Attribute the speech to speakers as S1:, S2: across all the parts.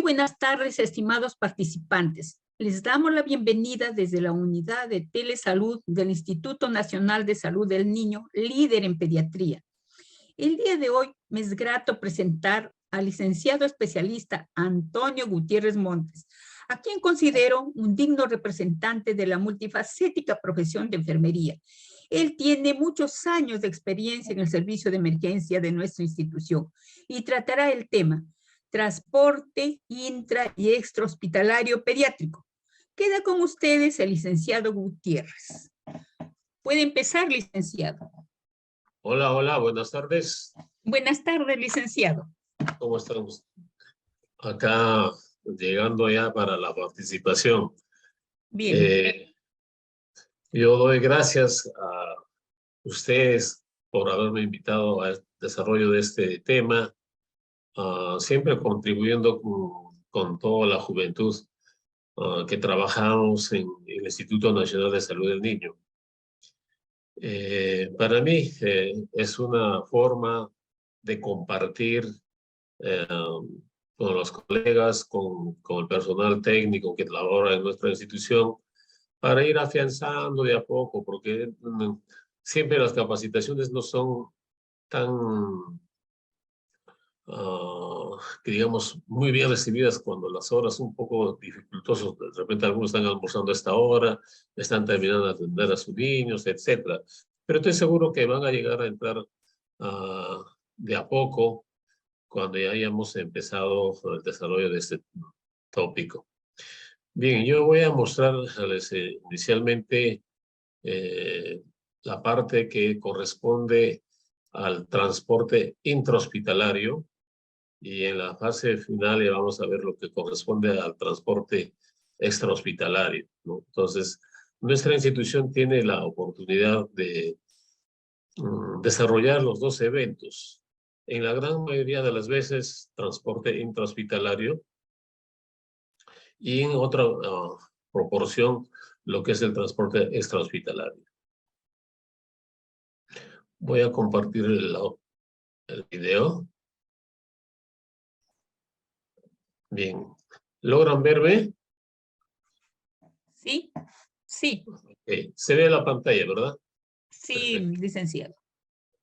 S1: buenas tardes, estimados participantes. Les damos la bienvenida desde la unidad de telesalud del Instituto Nacional de Salud del Niño, líder en pediatría. El día de hoy me es grato presentar al licenciado especialista Antonio Gutiérrez Montes, a quien considero un digno representante de la multifacética profesión de enfermería. Él tiene muchos años de experiencia en el servicio de emergencia de nuestra institución y tratará el tema transporte intra- y extrahospitalario pediátrico. Queda con ustedes el licenciado Gutiérrez. Puede empezar, licenciado.
S2: Hola, buenas tardes.
S1: Buenas tardes, licenciado.
S2: ¿Cómo estamos? Acá llegando ya para la participación.
S1: Bien.
S2: Yo doy gracias a ustedes por haberme invitado al desarrollo de este tema, siempre contribuyendo con toda la juventud que trabajamos en el Instituto Nacional de Salud del Niño. Para mí es una forma de compartir con los colegas, con el personal técnico que labora en nuestra institución, para ir afianzando de a poco, porque siempre las capacitaciones no son tan, que digamos, muy bien recibidas cuando las horas son un poco dificultosas. De repente algunos están almorzando a esta hora, están terminando de atender a sus niños, etc. Pero estoy seguro que van a llegar a entrar de a poco cuando ya hayamos empezado el desarrollo de este tópico. Bien, yo voy a mostrarles inicialmente la parte que corresponde al transporte intrahospitalario, y en la fase final ya vamos a ver lo que corresponde al transporte extrahospitalario, ¿no? Entonces, nuestra institución tiene la oportunidad de desarrollar los dos eventos. En la gran mayoría de las veces, transporte intrahospitalario, y en otra proporción, lo que es el transporte extrahospitalario. Voy a compartir el video. Bien. ¿Logran verme?
S1: Sí, sí.
S2: Okay. Se ve la pantalla, ¿verdad?
S1: Sí,
S2: Perfecto.
S1: licenciado.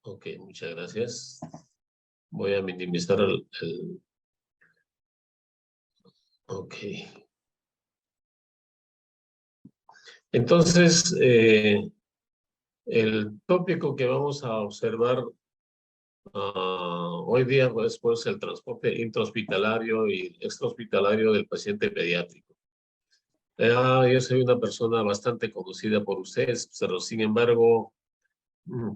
S2: Ok, muchas gracias. Voy a minimizar el... Ok. Entonces, el tópico que vamos a observar hoy día pues el transporte intrahospitalario y extrahospitalario del paciente pediátrico. Yo soy una persona bastante conocida por ustedes, pero sin embargo,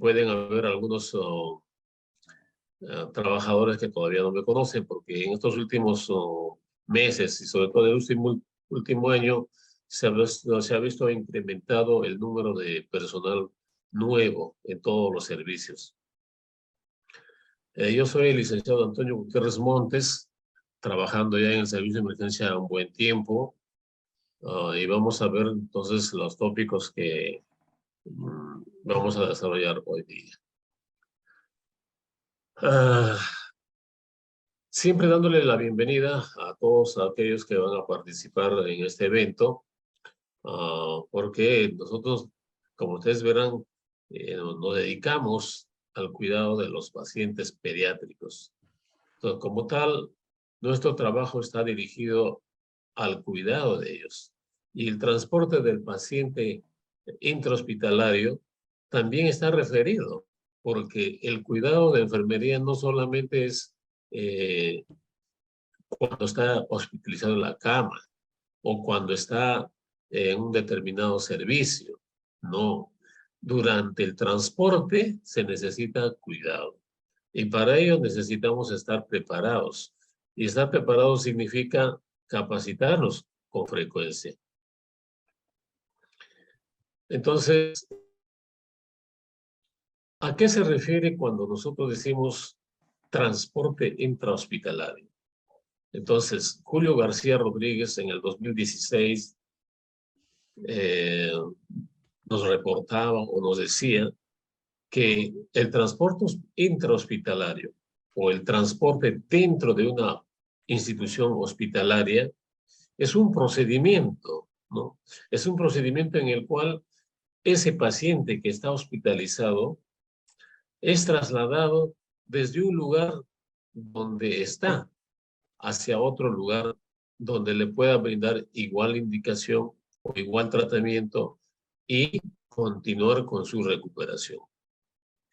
S2: pueden haber algunos trabajadores que todavía no me conocen, porque en estos últimos meses y sobre todo en el último año se ha visto incrementado el número de personal nuevo en todos los servicios. Yo soy el licenciado Antonio Gutiérrez Montes, trabajando ya en el servicio de emergencia un buen tiempo, y vamos a ver entonces los tópicos que vamos a desarrollar hoy día. Siempre dándole la bienvenida a todos aquellos que van a participar en este evento, porque nosotros, como ustedes verán, nos dedicamos al cuidado de los pacientes pediátricos. Entonces, como tal, nuestro trabajo está dirigido al cuidado de ellos. Y el transporte del paciente intrahospitalario también está referido, porque el cuidado de enfermería no solamente es cuando está hospitalizado en la cama o cuando está en un determinado servicio. No, durante el transporte se necesita cuidado. Y para ello necesitamos estar preparados. Y estar preparados significa capacitarnos con frecuencia. Entonces, ¿a qué se refiere cuando nosotros decimos transporte intrahospitalario? Entonces, Julio García Rodríguez en el 2016 nos reportaba o nos decía que el transporte intrahospitalario o el transporte dentro de una institución hospitalaria, es un procedimiento, ¿no? Es un procedimiento en el cual ese paciente que está hospitalizado es trasladado desde un lugar donde está hacia otro lugar donde le pueda brindar igual indicación o igual tratamiento y continuar con su recuperación.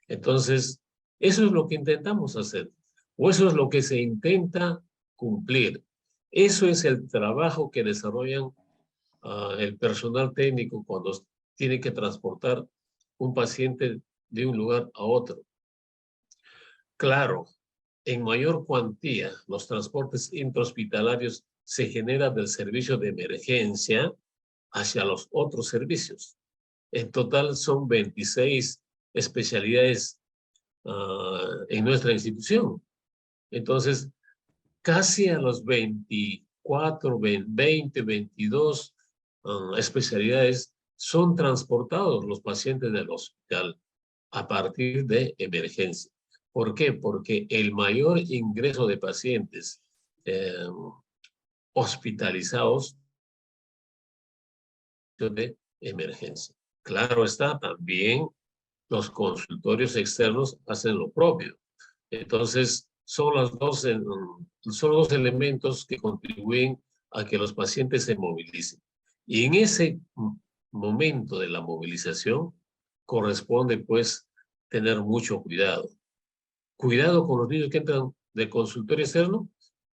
S2: Entonces, eso es lo que intentamos hacer, o eso es lo que se intenta cumplir. Eso es el trabajo que desarrollan el personal técnico cuando tiene que transportar un paciente de un lugar a otro. Claro, en mayor cuantía, los transportes intrahospitalarios se generan del servicio de emergencia hacia los otros servicios. En total son 26 especialidades en nuestra institución. Entonces, casi a los 24, 20, 22 especialidades son transportados los pacientes del hospital a partir de emergencia. ¿Por qué? Porque el mayor ingreso de pacientes hospitalizados de emergencia. Claro está, también los consultorios externos hacen lo propio. Entonces, son dos elementos que contribuyen a que los pacientes se movilicen. Y en ese momento de la movilización corresponde, pues, tener mucho cuidado. Cuidado con los niños que entran del consultorio externo,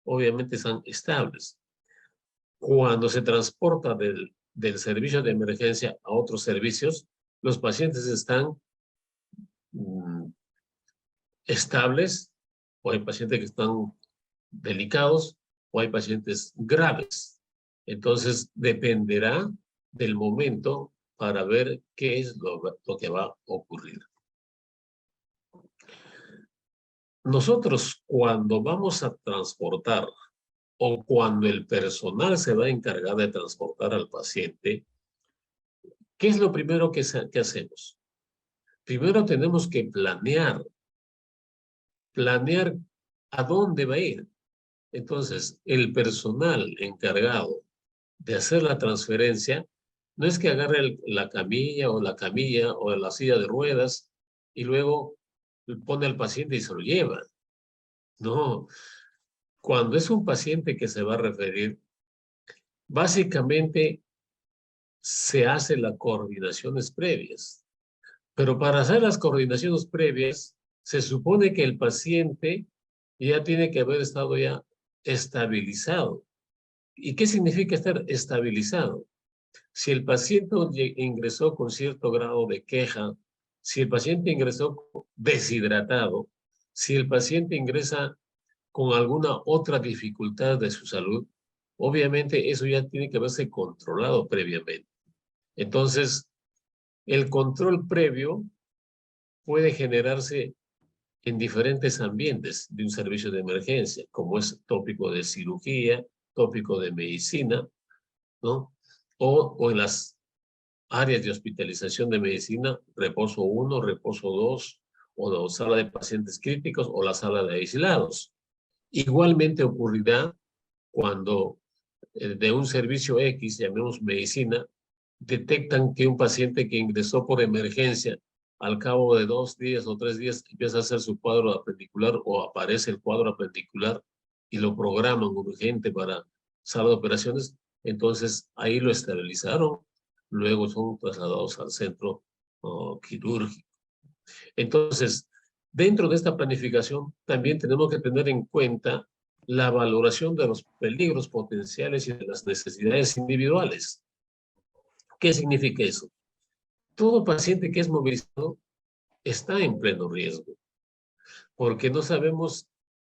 S2: obviamente están estables. Cuando se transporta del servicio de emergencia a otros servicios, los pacientes están estables, o hay pacientes que están delicados, o hay pacientes graves. Entonces, dependerá del momento para ver qué es lo que va a ocurrir. Nosotros, cuando vamos a transportar o cuando el personal se va a encargar de transportar al paciente, ¿qué es lo primero que hacemos? Primero tenemos que planear a dónde va a ir. Entonces, el personal encargado de hacer la transferencia no es que agarre la camilla o la silla de ruedas y luego pone al paciente y se lo lleva. No, cuando es un paciente que se va a referir, básicamente se hace las coordinaciones previas. Pero para hacer las coordinaciones previas, se supone que el paciente ya tiene que haber estado ya estabilizado. ¿Y qué significa estar estabilizado? Si el paciente ingresó con cierto grado de queja, si el paciente ingresó deshidratado, si el paciente ingresa con alguna otra dificultad de su salud, obviamente eso ya tiene que haberse controlado previamente. Entonces, el control previo puede generarse en diferentes ambientes de un servicio de emergencia, como es tópico de cirugía, tópico de medicina, ¿no? O en las áreas de hospitalización de medicina, reposo 1, reposo 2, o la sala de pacientes críticos o la sala de aislados. Igualmente ocurrirá cuando de un servicio X, llamemos medicina, detectan que un paciente que ingresó por emergencia al cabo de 2 días o 3 días empieza a hacer su cuadro apendicular o aparece el cuadro apendicular y lo programan urgente para sala de operaciones, entonces ahí lo estabilizaron, luego son trasladados al centro quirúrgico. Entonces, dentro de esta planificación también tenemos que tener en cuenta la valoración de los peligros potenciales y de las necesidades individuales. ¿Qué significa eso? Todo paciente que es movilizado está en pleno riesgo, porque no sabemos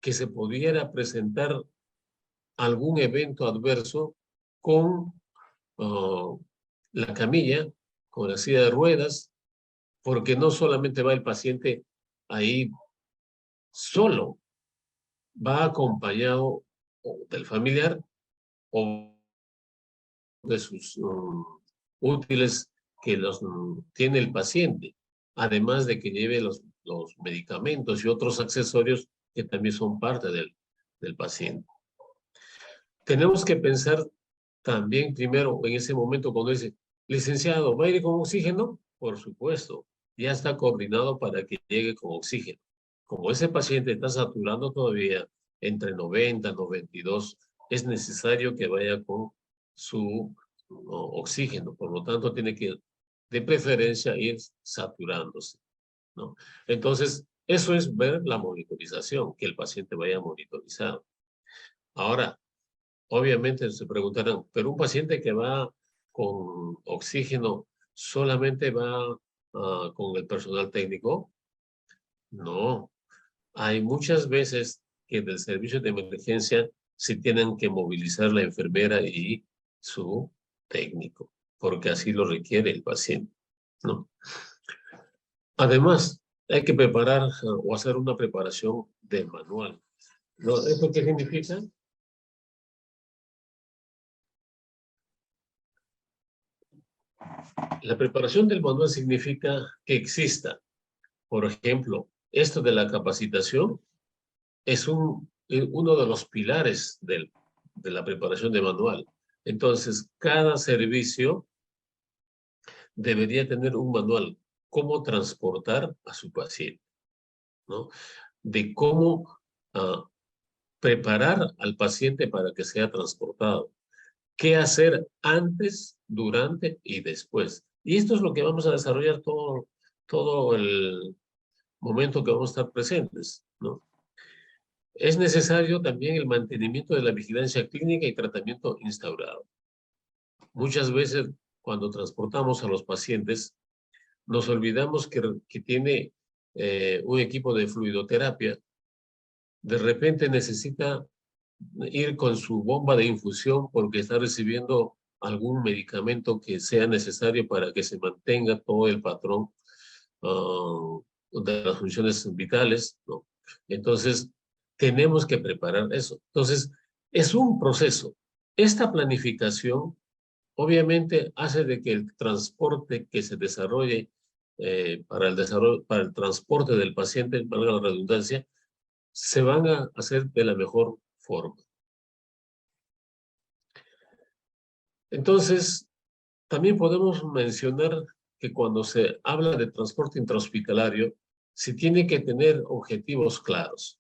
S2: que se pudiera presentar algún evento adverso con la camilla, con la silla de ruedas, porque no solamente va el paciente ahí solo, va acompañado del familiar o de sus útiles que los tiene el paciente, además de que lleve los medicamentos y otros accesorios que también son parte del paciente. tenemos que pensar también primero en ese momento cuando dice, licenciado, ¿va a ir con oxígeno? Por supuesto, ya está coordinado para que llegue con oxígeno. Como ese paciente está saturando todavía entre 90 y 92, es necesario que vaya con su oxígeno. Por lo tanto, tiene que, de preferencia, ir saturándose, ¿no? Entonces, eso es ver la monitorización, que el paciente vaya monitorizado. Ahora, obviamente se preguntarán, pero un paciente que va con oxígeno solamente va con el personal técnico. No, hay muchas veces que del servicio de emergencia se tienen que movilizar la enfermera y su técnico, porque así lo requiere el paciente, ¿no? Además, hay que preparar o hacer una preparación de manual, ¿no? ¿Esto qué significa? La preparación del manual significa que exista, por ejemplo, esto de la capacitación es uno de los pilares de la preparación de manual. Entonces, cada servicio debería tener un manual, cómo transportar a su paciente, ¿no? De cómo preparar al paciente para que sea transportado, qué hacer antes, durante y después. Y esto es lo que vamos a desarrollar todo el momento que vamos a estar presentes, ¿no? Es necesario también el mantenimiento de la vigilancia clínica y tratamiento instaurado. Muchas veces, cuando transportamos a los pacientes, nos olvidamos que tiene un equipo de fluidoterapia. De repente necesita ir con su bomba de infusión porque está recibiendo algún medicamento que sea necesario para que se mantenga todo el patrón de las funciones vitales, ¿no? Entonces, tenemos que preparar eso. Entonces, es un proceso. Esta planificación obviamente hace de que el transporte que se desarrolle para el transporte del paciente, valga la redundancia, se van a hacer de la mejor forma. Entonces, también podemos mencionar que cuando se habla de transporte intrahospitalario, se tiene que tener objetivos claros.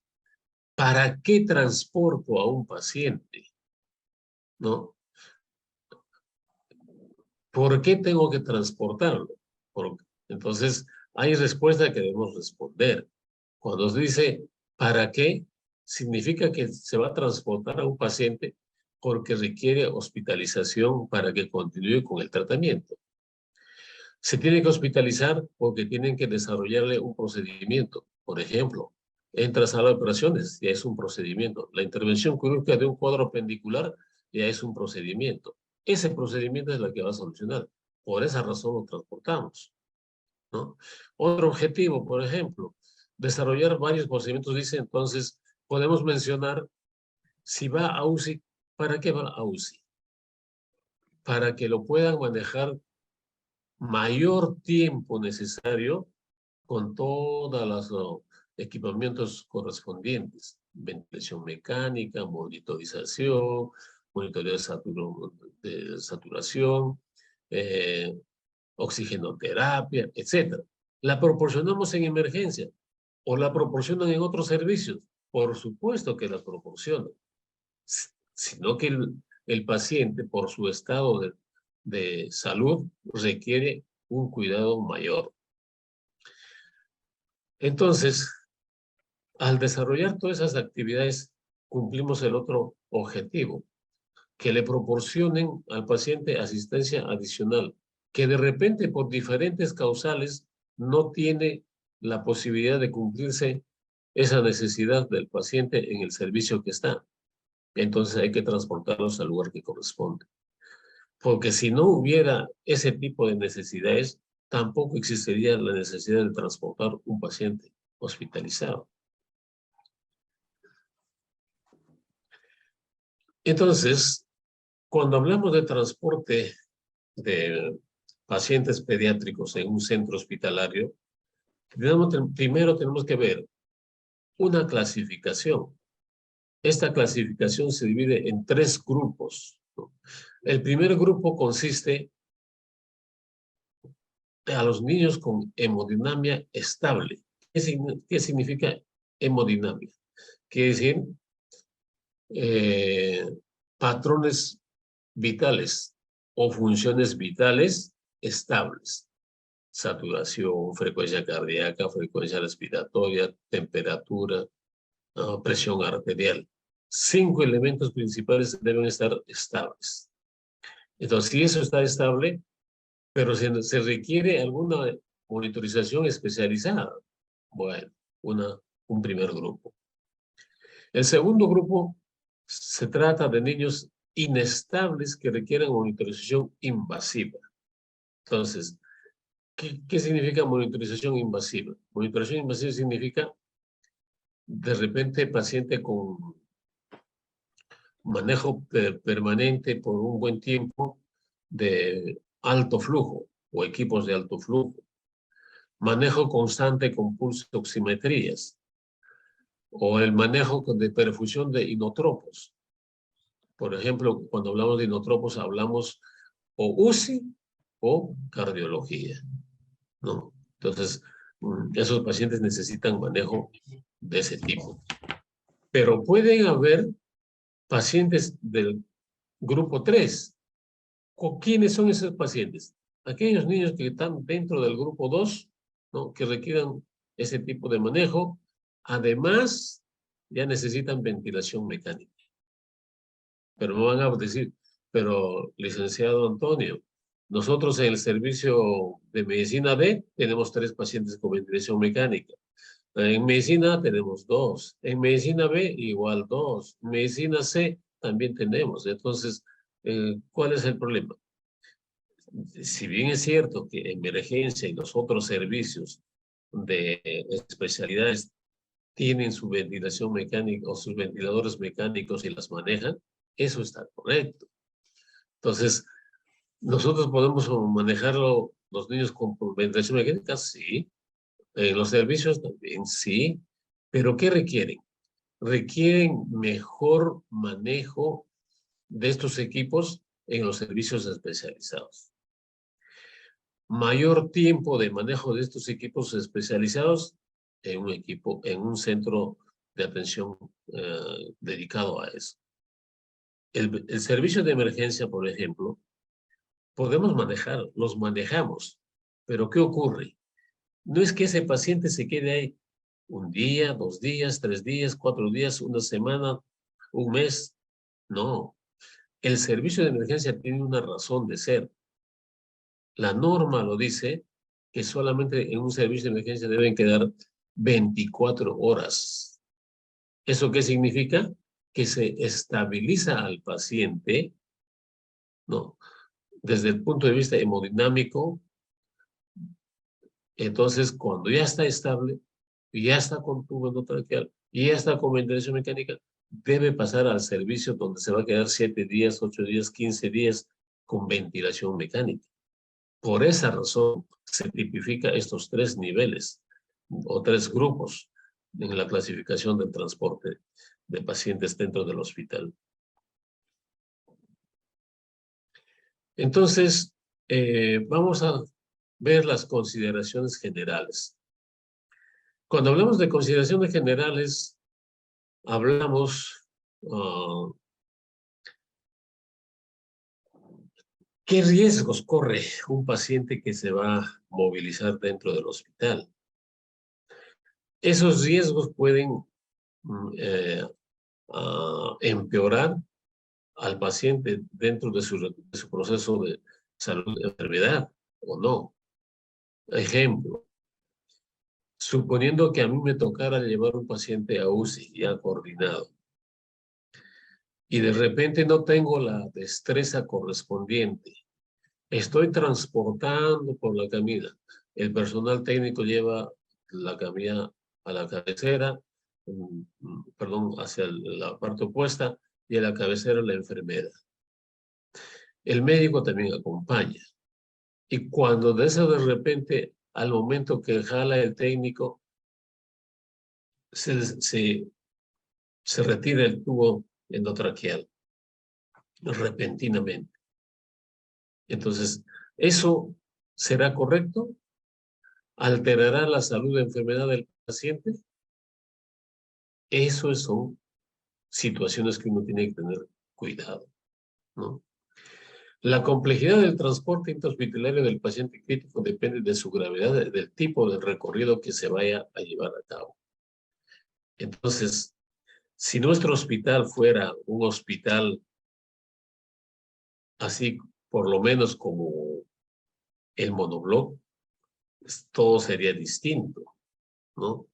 S2: ¿Para qué transporto a un paciente? ¿No? ¿Por qué tengo que transportarlo? Entonces, hay respuesta que debemos responder. Cuando se dice ¿para qué? Significa que se va a transportar a un paciente porque requiere hospitalización para que continúe con el tratamiento. Se tiene que hospitalizar porque tienen que desarrollarle un procedimiento. Por ejemplo, entra a sala de operaciones, ya es un procedimiento. La intervención quirúrgica de un cuadro pendicular ya es un procedimiento. Ese procedimiento es la que va a solucionar. Por esa razón lo transportamos, ¿no? Otro objetivo, por ejemplo, desarrollar varios procedimientos. Dice, entonces, podemos mencionar si va a UCI, ¿para qué va a UCI? Para que lo puedan manejar mayor tiempo necesario con todos los equipamientos correspondientes, ventilación mecánica, monitorización, monitoreo de saturación, oxigenoterapia, etc. ¿La proporcionamos en emergencia o la proporcionan en otros servicios? Por supuesto que la proporcionan, sino que el paciente, por su estado de salud, requiere un cuidado mayor. Entonces, al desarrollar todas esas actividades, cumplimos el otro objetivo, que le proporcionen al paciente asistencia adicional, que de repente por diferentes causales no tiene la posibilidad de cumplirse esa necesidad del paciente en el servicio que está. Entonces hay que transportarlos al lugar que corresponde. Porque si no hubiera ese tipo de necesidades, tampoco existiría la necesidad de transportar un paciente hospitalizado. Entonces, cuando hablamos de transporte de pacientes pediátricos en un centro hospitalario, primero tenemos que ver una clasificación. esta clasificación se divide en 3 grupos, ¿no? El primer grupo consiste a los niños con hemodinamia estable. ¿Qué significa hemodinamia? Quiere decir patrones vitales o funciones vitales estables. Saturación, frecuencia cardíaca, frecuencia respiratoria, temperatura, presión arterial. 5 elementos principales deben estar estables. Entonces, si eso está estable, pero se requiere alguna monitorización especializada. Bueno, un primer grupo. El segundo grupo se trata de niños inestables que requieren monitorización invasiva. Entonces, ¿qué significa monitorización invasiva? Monitorización invasiva significa de repente paciente con manejo permanente por un buen tiempo de alto flujo o equipos de alto flujo, manejo constante con pulsoximetrías o el manejo de perfusión de inotropos. Por ejemplo, cuando hablamos de inotropos hablamos o UCI o cardiología, ¿no? Entonces, esos pacientes necesitan manejo de ese tipo. Pero pueden haber pacientes del grupo 3. ¿Quiénes son esos pacientes? Aquellos niños que están dentro del grupo 2, ¿no? Que requieran ese tipo de manejo. Además, ya necesitan ventilación mecánica. Pero me van a decir, pero licenciado Antonio, nosotros en el servicio de medicina B tenemos 3 pacientes con ventilación mecánica. En medicina A tenemos 2. En medicina B igual 2. En medicina C también tenemos. Entonces, ¿cuál es el problema? Si bien es cierto que emergencia y los otros servicios de especialidades tienen su ventilación mecánica o sus ventiladores mecánicos y las manejan, eso está correcto. Entonces, ¿nosotros podemos manejarlo los niños con ventilación mecánica? Sí. En los servicios también, sí. ¿Pero qué requieren? Requieren mejor manejo de estos equipos en los servicios especializados. Mayor tiempo de manejo de estos equipos especializados en un centro de atención dedicado a eso. El servicio de emergencia, por ejemplo, podemos manejar, los manejamos, pero ¿qué ocurre? No es que ese paciente se quede ahí 1 día, 2 días, 3 días, 4 días, 1 semana, 1 mes. No, el servicio de emergencia tiene una razón de ser. La norma lo dice que solamente en un servicio de emergencia deben quedar 24 horas. ¿Eso qué significa? Que se estabiliza al paciente, ¿no? Desde el punto de vista hemodinámico. Entonces, cuando ya está estable, ya está con tubo endotraqueal, y ya está con ventilación mecánica, debe pasar al servicio donde se va a quedar 7 días, 8 días, 15 días con ventilación mecánica. Por esa razón se tipifica estos 3 niveles o 3 grupos en la clasificación del transporte de pacientes dentro del hospital. Entonces, vamos a ver las consideraciones generales. Cuando hablamos de consideraciones generales, hablamos ¿qué riesgos corre un paciente que se va a movilizar dentro del hospital? Esos riesgos pueden empeorar al paciente dentro de su proceso de salud de enfermedad o no. Ejemplo, suponiendo que a mí me tocara llevar un paciente a UCI ya coordinado y de repente no tengo la destreza correspondiente, estoy transportando por la camilla. El personal técnico lleva la camilla a la cabecera, perdón, hacia la parte opuesta, y a la cabecera la enfermera. El médico también acompaña. Y cuando de eso de repente, al momento que jala el técnico, se se retira el tubo endotraqueal repentinamente. Entonces, ¿eso será correcto? ¿Alterará la salud o enfermedad del paciente? Eso son situaciones que uno tiene que tener cuidado, ¿no? La complejidad del transporte intrahospitalario del paciente crítico depende de su gravedad, del tipo de recorrido que se vaya a llevar a cabo. Entonces, si nuestro hospital fuera un hospital así, por lo menos como el monobloc, pues, todo sería distinto, ¿no?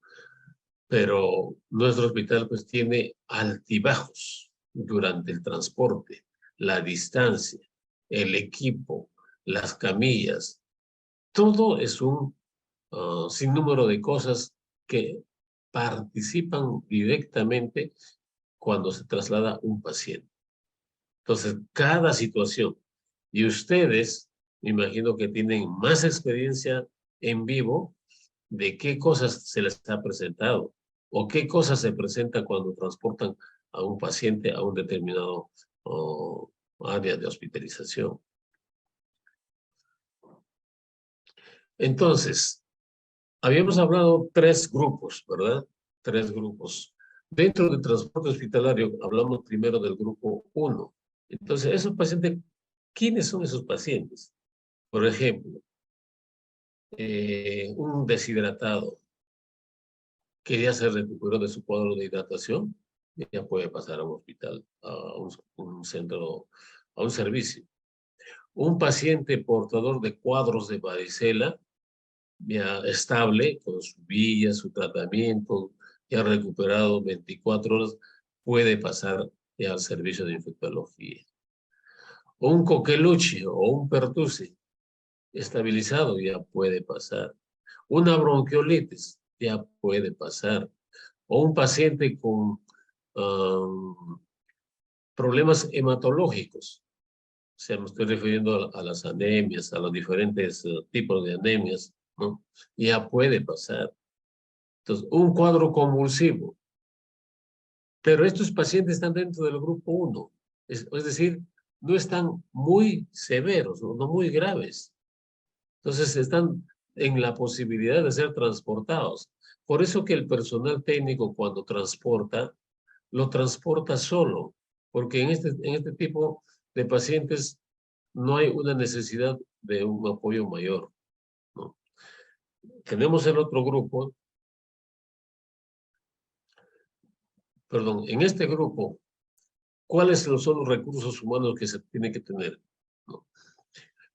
S2: Pero nuestro hospital pues tiene altibajos durante el transporte, la distancia, el equipo, las camillas. Todo es un sinnúmero de cosas que participan directamente cuando se traslada un paciente. Entonces, cada situación, y ustedes, me imagino que tienen más experiencia en vivo de qué cosas se les ha presentado o qué cosas se presentan cuando transportan a un paciente a un determinado área de hospitalización. Entonces, habíamos hablado tres grupos, ¿verdad? Tres grupos. Dentro del transporte hospitalario, hablamos primero del grupo 1. Entonces, esos pacientes, ¿quiénes son esos pacientes? Por ejemplo, un deshidratado que ya se recuperó de su cuadro de hidratación, ya puede pasar a un hospital, a un centro, a un servicio. Un paciente portador de cuadros de varicela, ya estable, con su vía, su tratamiento, ya recuperado 24 horas, puede pasar ya al servicio de infectología. O un coqueluche o un pertusis estabilizado ya puede pasar. Una bronquiolitis ya puede pasar. O un paciente con problemas hematológicos. O sea, me estoy refiriendo a las anemias, a los diferentes tipos de anemias, ¿no? Ya puede pasar. Entonces, un cuadro convulsivo. Pero estos pacientes están dentro del grupo 1. Es decir, no están muy severos, no muy graves. Entonces, están en la posibilidad de ser transportados. Por eso que el personal técnico cuando transporta, lo transporta solo, porque en este tipo de pacientes no hay una necesidad de un apoyo mayor, ¿no? Tenemos el otro grupo, perdón, en este grupo, ¿cuáles son los recursos humanos que se tiene que tener? ¿No?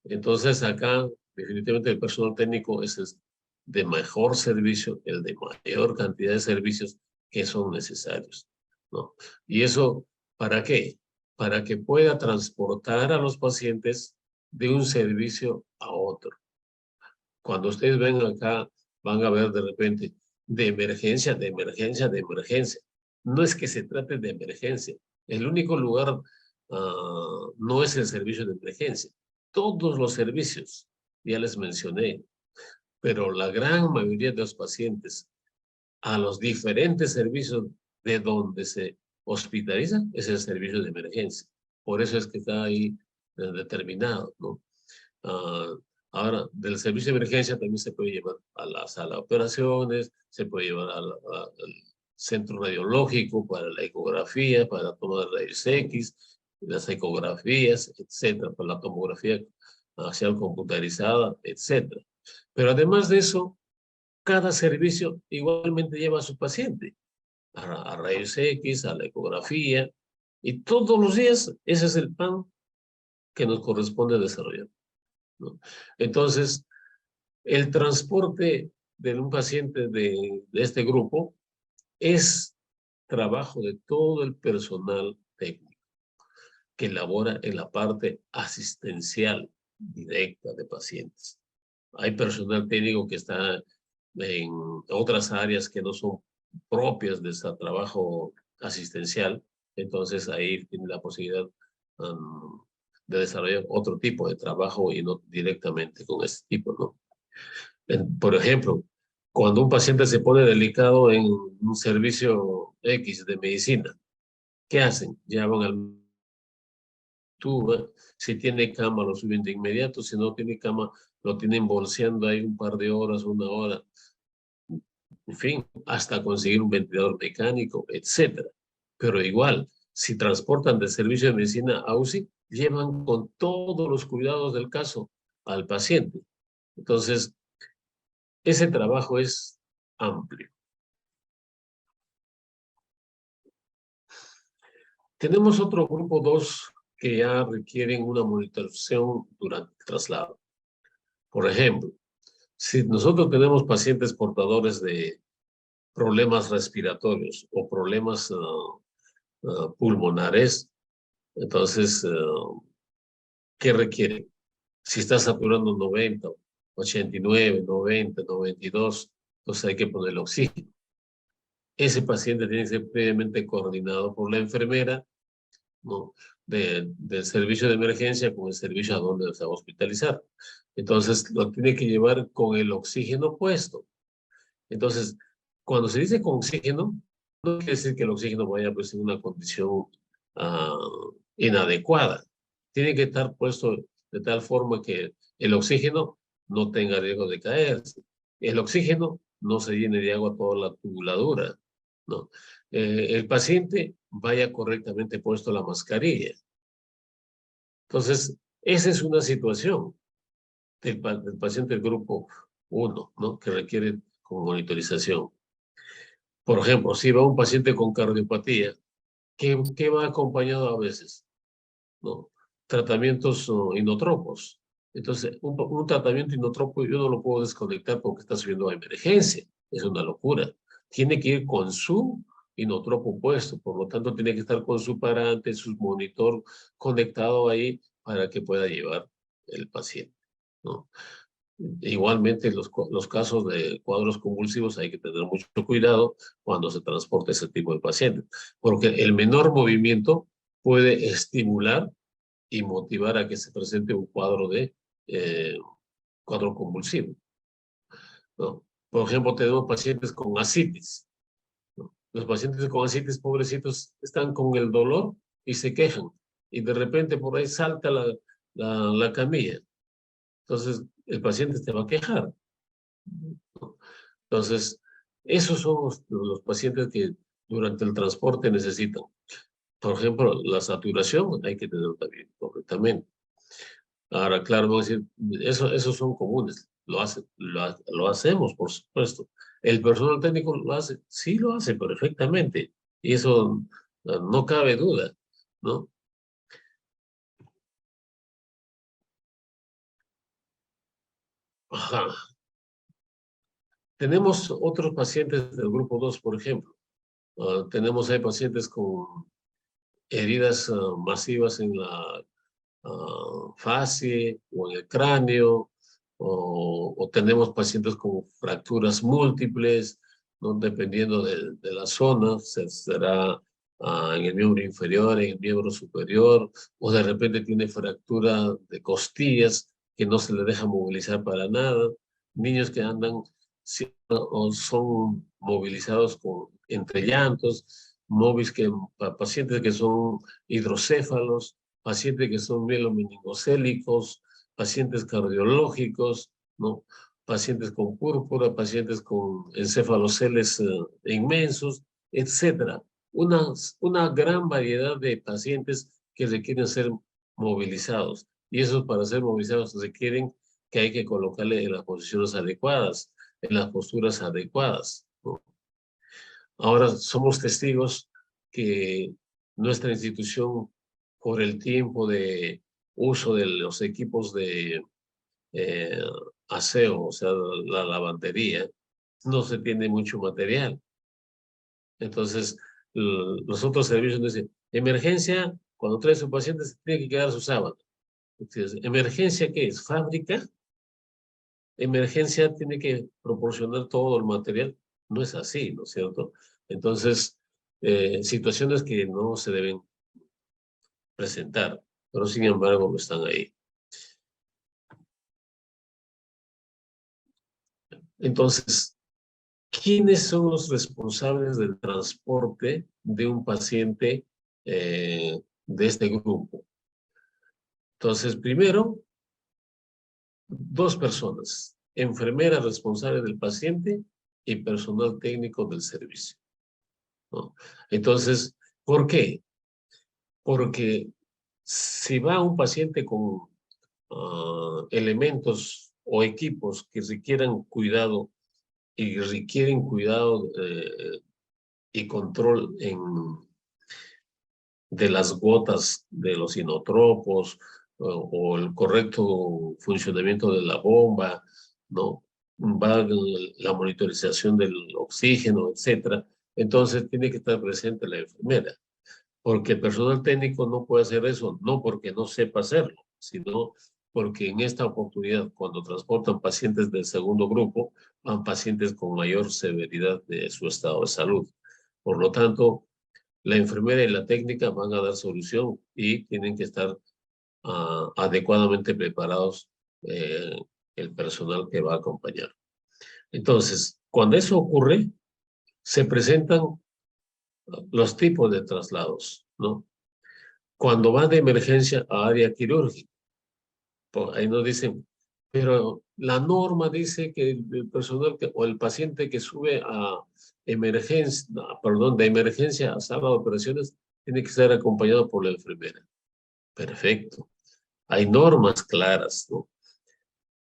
S2: Entonces acá definitivamente el personal técnico es el de mejor servicio, el de mayor cantidad de servicios que son necesarios, ¿no? Y eso, ¿para qué? Para que pueda transportar a los pacientes de un servicio a otro. Cuando ustedes ven acá, van a ver de repente de emergencia, de emergencia, de emergencia. No es que se trate de emergencia. El único lugar no es el servicio de emergencia. Todos los servicios, ya les mencioné, pero la gran mayoría de los pacientes a los diferentes servicios de donde se hospitalizan es el servicio de emergencia. Por eso es que está ahí determinado, ¿no? Uh, Ahora, del servicio de emergencia también se puede llevar a la sala de operaciones, se puede llevar al centro radiológico para la ecografía, para la toma de rayos X, las ecografías, etcétera, para la tomografía axial computarizada, etcétera. Pero además de eso, cada servicio igualmente lleva a su paciente a rayos X, a la ecografía, y todos los días ese es el plan que nos corresponde desarrollar, ¿no? Entonces, el transporte de un paciente de este grupo es trabajo de todo el personal técnico que labora en la parte asistencial directa de pacientes. Hay personal técnico que está en otras áreas que no son propias de ese trabajo asistencial, entonces ahí tiene la posibilidad de desarrollar otro tipo de trabajo y no directamente con este tipo, ¿no? Por ejemplo, Cuando un paciente se pone delicado en un servicio X de medicina, ¿qué hacen? Llaman al tuba, si tiene cama lo suben de inmediato, si no tiene cama lo tienen bolseando ahí un par de horas, una hora, en fin, hasta conseguir un ventilador mecánico, etcétera. Pero igual, si transportan de servicio de medicina a UCI, llevan con todos los cuidados del caso al paciente. Entonces, ese trabajo es amplio. Tenemos otro grupo 2 que ya requieren una monitorización durante el traslado. Por ejemplo, si nosotros tenemos pacientes portadores de problemas respiratorios o problemas pulmonares, entonces, ¿qué requiere? Si está saturando 90, 89, 90, 92, entonces hay que ponerle oxígeno. Ese paciente tiene que ser previamente coordinado por la enfermera, ¿no? Del servicio de emergencia con el servicio a donde se va a hospitalizar. Entonces, lo tiene que llevar con el oxígeno puesto. Entonces, cuando se dice con oxígeno, no quiere decir que el oxígeno vaya pues, en una condición ah, inadecuada. Tiene que estar puesto de tal forma que el oxígeno no tenga riesgo de caerse. El oxígeno no se llene de agua toda la tubuladura, ¿no? El paciente vaya correctamente puesto la mascarilla. Entonces, esa es una situación del paciente del grupo 1, ¿no? Que requiere con monitorización. Por ejemplo, si va un paciente con cardiopatía, ¿qué va acompañado a veces? ¿No? Tratamientos inotropos. Entonces, un tratamiento inotropo yo no lo puedo desconectar porque está subiendo a emergencia. Es una locura. Tiene que ir con su inotropo puesto, por lo tanto tiene que estar con su parante, su monitor conectado ahí para que pueda llevar el paciente, ¿no? Igualmente, los casos de cuadros convulsivos hay que tener mucho cuidado cuando se transporta ese tipo de pacientes, porque el menor movimiento puede estimular y motivar a que se presente un eh, cuadro convulsivo, ¿no? Por ejemplo, tenemos pacientes con ascitis, ¿no? Los pacientes con ascitis, pobrecitos, están con el dolor y se quejan, y de repente por ahí salta la camilla. Entonces, el paciente se va a quejar, ¿no? Entonces, esos son los pacientes que durante el transporte necesitan. Por ejemplo, la saturación hay que tenerlo también correctamente. Ahora, claro, vamos a decir, esos son comunes, lo hacemos, por supuesto. ¿El personal técnico lo hace? Sí, lo hace perfectamente. Y eso no cabe duda, ¿no? Ajá. Tenemos otros pacientes del grupo 2, por ejemplo. Tenemos ahí pacientes con heridas masivas en la facie o en el cráneo, o tenemos pacientes con fracturas múltiples, ¿no? Dependiendo de la zona, será en el miembro inferior, en el miembro superior, o de repente tiene fractura de costillas que no se le deja movilizar para nada. Niños que andan o son movilizados entre llantos, pacientes que son hidrocéfalos, pacientes que son mielomeningocélicos, pacientes cardiológicos, ¿no? Pacientes con púrpura, pacientes con encefaloceles inmensos, etcétera. Una gran variedad de pacientes que requieren ser movilizados. Y esos para ser movilizados requieren que hay que colocarle en las posiciones adecuadas, en las posturas adecuadas, ¿no? Ahora somos testigos que nuestra institución, por el tiempo de uso de los equipos de eh, aseo, o sea, la lavandería, no se tiene mucho material. Entonces, los otros servicios nos dicen, emergencia, cuando trae su paciente se tiene que quedar su sábana. Entonces, ¿emergencia qué es? ¿Fábrica? ¿Emergencia tiene que proporcionar todo el material? No es así, ¿no es cierto? Entonces, situaciones que no se deben presentar, pero sin embargo no están ahí. Entonces, ¿quiénes son los responsables del transporte de un paciente de este grupo? Entonces, primero, dos personas, enfermera responsable del paciente y personal técnico del servicio, ¿no? Entonces, ¿por qué? Porque si va un paciente con elementos o equipos que requieran cuidado y requieren cuidado y control de las gotas de los inotropos o el correcto funcionamiento de la bomba, ¿no? Va la monitorización del oxígeno, etcétera. Entonces tiene que estar presente la enfermera, porque el personal técnico no puede hacer eso, no porque no sepa hacerlo, sino porque en esta oportunidad, cuando transportan pacientes del segundo grupo, van pacientes con mayor severidad de su estado de salud. Por lo tanto, la enfermera y la técnica van a dar solución y tienen que estar adecuadamente preparados el personal que va a acompañar. Entonces, cuando eso ocurre, se presentan los tipos de traslados, ¿no? Cuando va de emergencia a área quirúrgica, pues ahí nos dicen, pero la norma dice que el personal o el paciente que sube a emergencia, perdón, de emergencia a sala de operaciones tiene que ser acompañado por la enfermera. Perfecto. Hay normas claras, ¿no?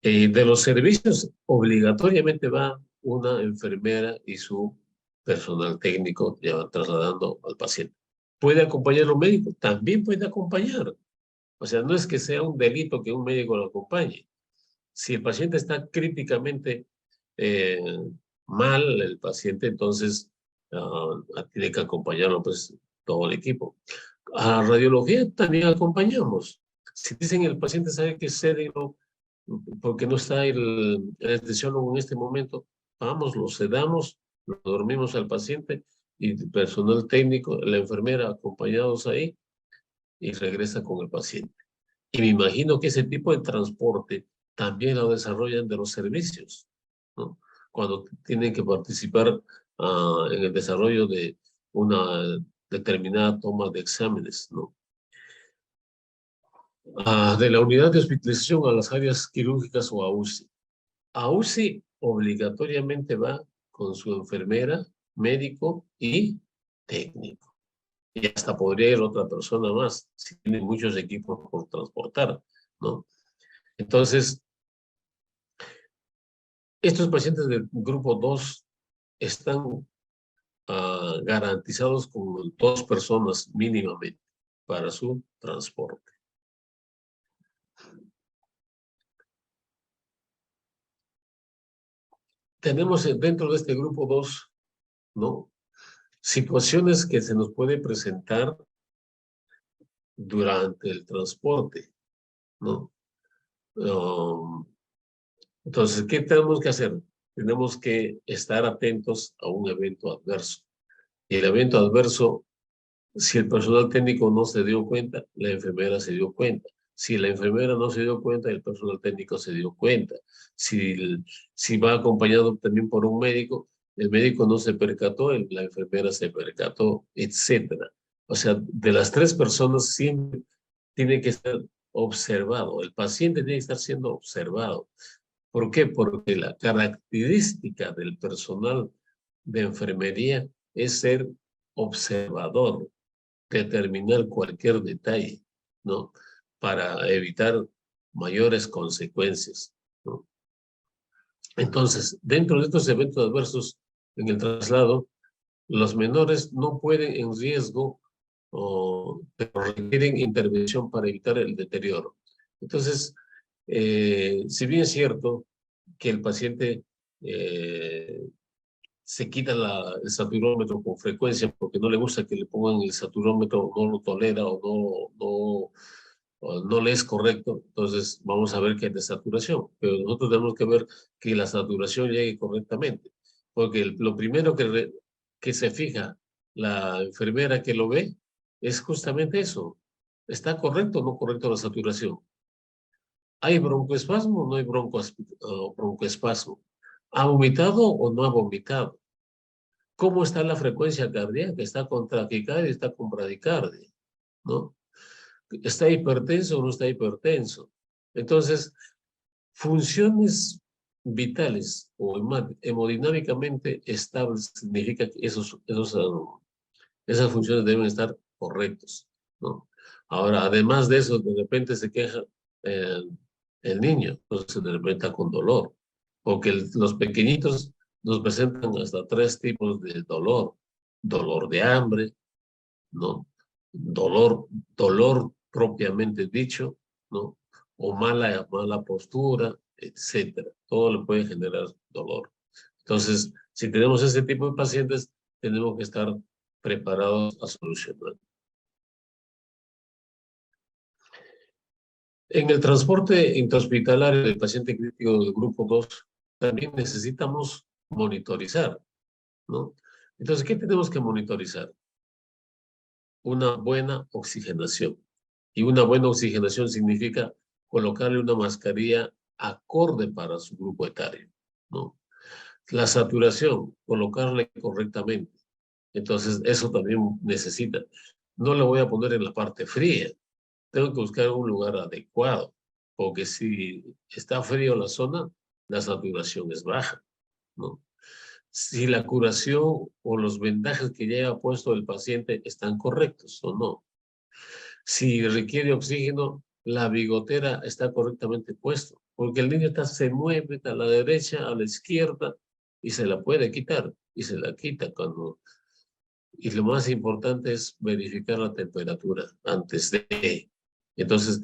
S2: De los servicios, obligatoriamente va una enfermera y su personal técnico ya trasladando al paciente. ¿Puede acompañar a un médico? También puede acompañar. O sea, no es que sea un delito que un médico lo acompañe. Si el paciente está críticamente eh, mal, el paciente, entonces tiene que acompañarlo pues todo el equipo. A radiología también acompañamos. Si dicen el paciente sabe que es sédilo porque no está el anestesiólogo en este momento, vamos, lo sedamos, lo dormimos al paciente y el personal técnico, la enfermera acompañados ahí y regresa con el paciente. Y me imagino que ese tipo de transporte también lo desarrollan de los servicios, ¿no? Cuando tienen que participar en el desarrollo de una determinada toma de exámenes, ¿no? De la unidad de hospitalización a las áreas quirúrgicas o a UCI. A UCI obligatoriamente va con su enfermera, médico y técnico. Y hasta podría ir otra persona más, si tiene muchos equipos por transportar, ¿no? Entonces, estos pacientes del grupo 2 están garantizados con 2 personas mínimamente para su transporte. Tenemos dentro de este grupo 2, ¿no? Situaciones que se nos pueden presentar durante el transporte, ¿no? Entonces, ¿qué tenemos que hacer? Tenemos que estar atentos a un evento adverso. Y el evento adverso, si el personal técnico no se dio cuenta, la enfermera se dio cuenta. Si la enfermera no se dio cuenta, el personal técnico se dio cuenta. Si va acompañado también por un médico, el médico no se percató, la enfermera se percató, etcétera. O sea, de las 3 personas siempre tiene que ser observado. El paciente tiene que estar siendo observado. ¿Por qué? Porque la característica del personal de enfermería es ser observador, determinar cualquier detalle, ¿no? Para evitar mayores consecuencias, ¿no? Entonces, dentro de estos eventos adversos en el traslado, los menores no pueden en riesgo, pero requieren intervención para evitar el deterioro. Entonces, si bien es cierto que el paciente se quita el saturómetro con frecuencia porque no le gusta que le pongan el saturómetro, no lo tolera o no le es correcto, entonces vamos a ver que hay desaturación. Pero nosotros tenemos que ver que la saturación llegue correctamente, porque lo primero que se fija la enfermera que lo ve es justamente eso. ¿Está correcto o no correcto la saturación? ¿Hay broncoespasmo o no hay broncoespasmo? ¿Ha vomitado o no ha vomitado? ¿Cómo está la frecuencia cardíaca? ¿Está con taquicardia? ¿Está con bradicardia? ¿No? ¿Está hipertenso o no está hipertenso? Entonces, funciones vitales o hemodinámicamente estables significa que esas funciones deben estar correctas, ¿no? Ahora, además de eso, de repente se queja eh, el niño, entonces de repente está con dolor, porque los pequeñitos nos presentan hasta 3 tipos de dolor: dolor de hambre, ¿no? Dolor propiamente dicho, ¿no? O mala postura, etcétera. Todo le puede generar dolor. Entonces, si tenemos ese tipo de pacientes, tenemos que estar preparados a solucionar. En el transporte intrahospitalario del paciente crítico del grupo 2, también necesitamos monitorizar, ¿no? Entonces, ¿qué tenemos que monitorizar? Una buena oxigenación. Y una buena oxigenación significa colocarle una mascarilla acorde para su grupo etario, ¿no? La saturación, colocarle correctamente. Entonces, eso también necesita. No lo voy a poner en la parte fría. Tengo que buscar un lugar adecuado, porque si está frío la zona, la saturación es baja, ¿no? Si la curación o los vendajes que lleva puesto el paciente están correctos o no. Si requiere oxígeno, la bigotera está correctamente puesto, porque el niño se mueve a la derecha, a la izquierda, y se la puede quitar, y se la quita cuando... Y lo más importante es verificar la temperatura antes de... Entonces,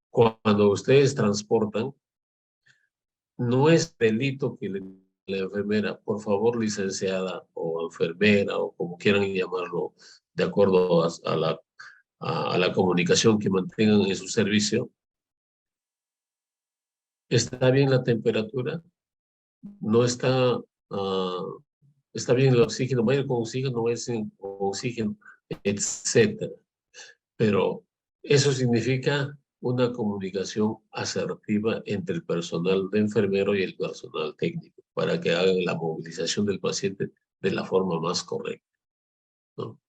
S2: cuando ustedes transportan, no es delito que la enfermera, por favor, licenciada o enfermera o como quieran llamarlo, de acuerdo a la comunicación que mantengan en su servicio, ¿está bien la temperatura? ¿No está, está bien el oxígeno? ¿Va a ir con oxígeno? ¿Va a ir sin oxígeno? Etcétera. Pero eso significa una comunicación asertiva entre el personal de enfermero y el personal técnico para que hagan la movilización del paciente de la forma más correcta, ¿no?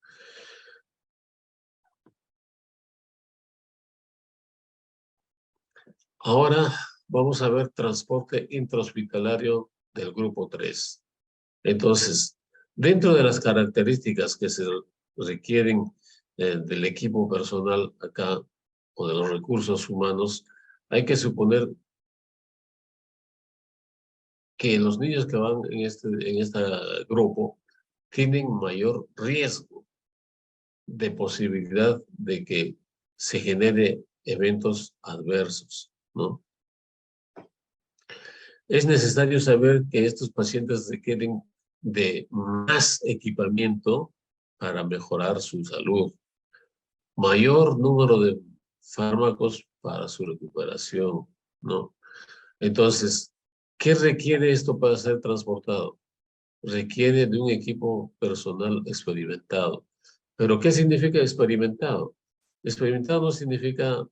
S2: Ahora vamos a ver transporte intrahospitalario del grupo 3. Entonces, dentro de las características que se requieren del equipo personal acá o de los recursos humanos, hay que suponer que los niños que van en este grupo tienen mayor riesgo de posibilidad de que se genere eventos adversos, ¿no? Es necesario saber que estos pacientes requieren de más equipamiento para mejorar su salud, mayor número de fármacos para su recuperación, ¿no? Entonces, ¿qué requiere esto para ser transportado? Requiere de un equipo personal experimentado. ¿Pero qué significa experimentado? Experimentado no significa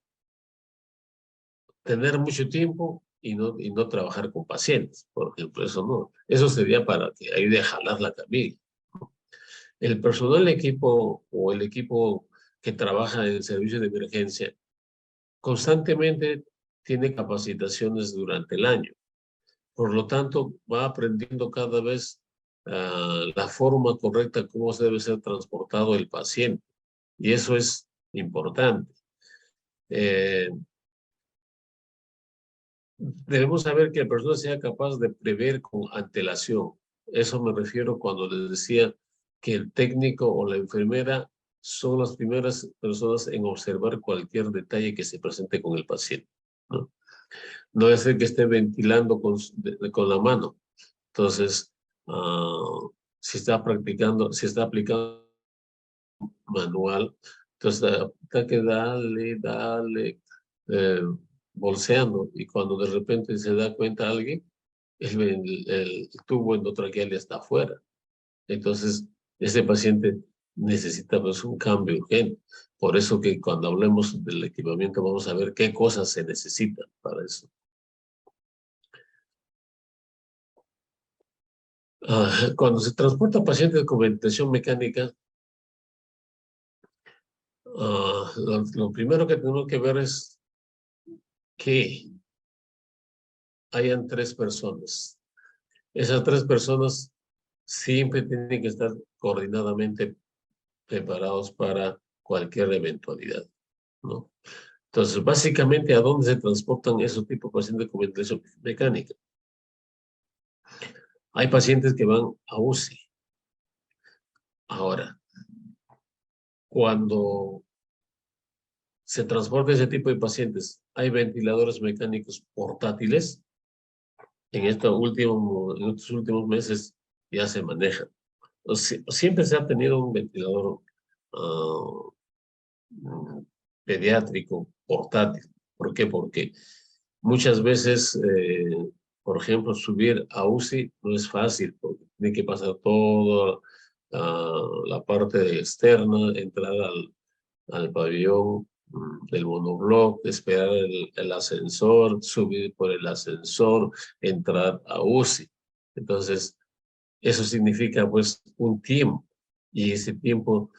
S2: tener mucho tiempo y no trabajar con pacientes, por ejemplo, eso no. Eso sería para que ayude a jalar la camilla. El personal del equipo o el equipo que trabaja en el servicio de emergencia constantemente tiene capacitaciones durante el año. Por lo tanto, va aprendiendo cada vez la forma correcta cómo se debe ser transportado el paciente. Y eso es importante. Debemos saber que la persona sea capaz de prever con antelación. Eso me refiero cuando les decía que el técnico o la enfermera son las primeras personas en observar cualquier detalle que se presente con el paciente, ¿no? No es el que esté ventilando con la mano. Entonces, si está practicando, si está aplicando manual, entonces está que dale, eh, bolseando, y cuando de repente se da cuenta alguien, el tubo endotraqueal ya está afuera. Entonces, ese paciente necesita pues, un cambio urgente. Por eso que cuando hablemos del equipamiento vamos a ver qué cosas se necesitan para eso. Cuando se transporta pacientes con ventilación mecánica, lo primero que tenemos que ver es que hayan 3 personas. Esas 3 personas siempre tienen que estar coordinadamente preparados para cualquier eventualidad, ¿no? Entonces, básicamente, ¿a dónde se transportan esos tipos de pacientes con ventilación mecánica? Hay pacientes que van a UCI. Ahora, cuando se transporta ese tipo de pacientes, hay ventiladores mecánicos portátiles. En estos últimos meses ya se manejan. Siempre se ha tenido un ventilador ah, pediátrico portátil. ¿Por qué? Porque muchas veces, por ejemplo, subir a UCI no es fácil, porque tiene que pasar toda la parte externa, entrar al pabellón del monobloc, esperar el ascensor, subir por el ascensor, entrar a UCI. Entonces, eso significa pues un tiempo, y ese tiempo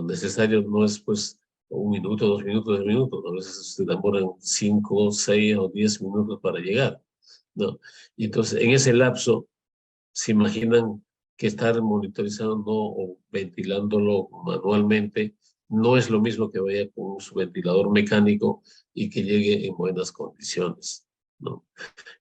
S2: necesario no es pues 1 minuto, 2 minutos, 3 minutos, a veces se demoran 5, 6 o 10 minutos para llegar, ¿no? Y entonces en ese lapso se imaginan que estar monitorizando o ventilándolo manualmente no es lo mismo que vaya con su ventilador mecánico y que llegue en buenas condiciones, ¿no?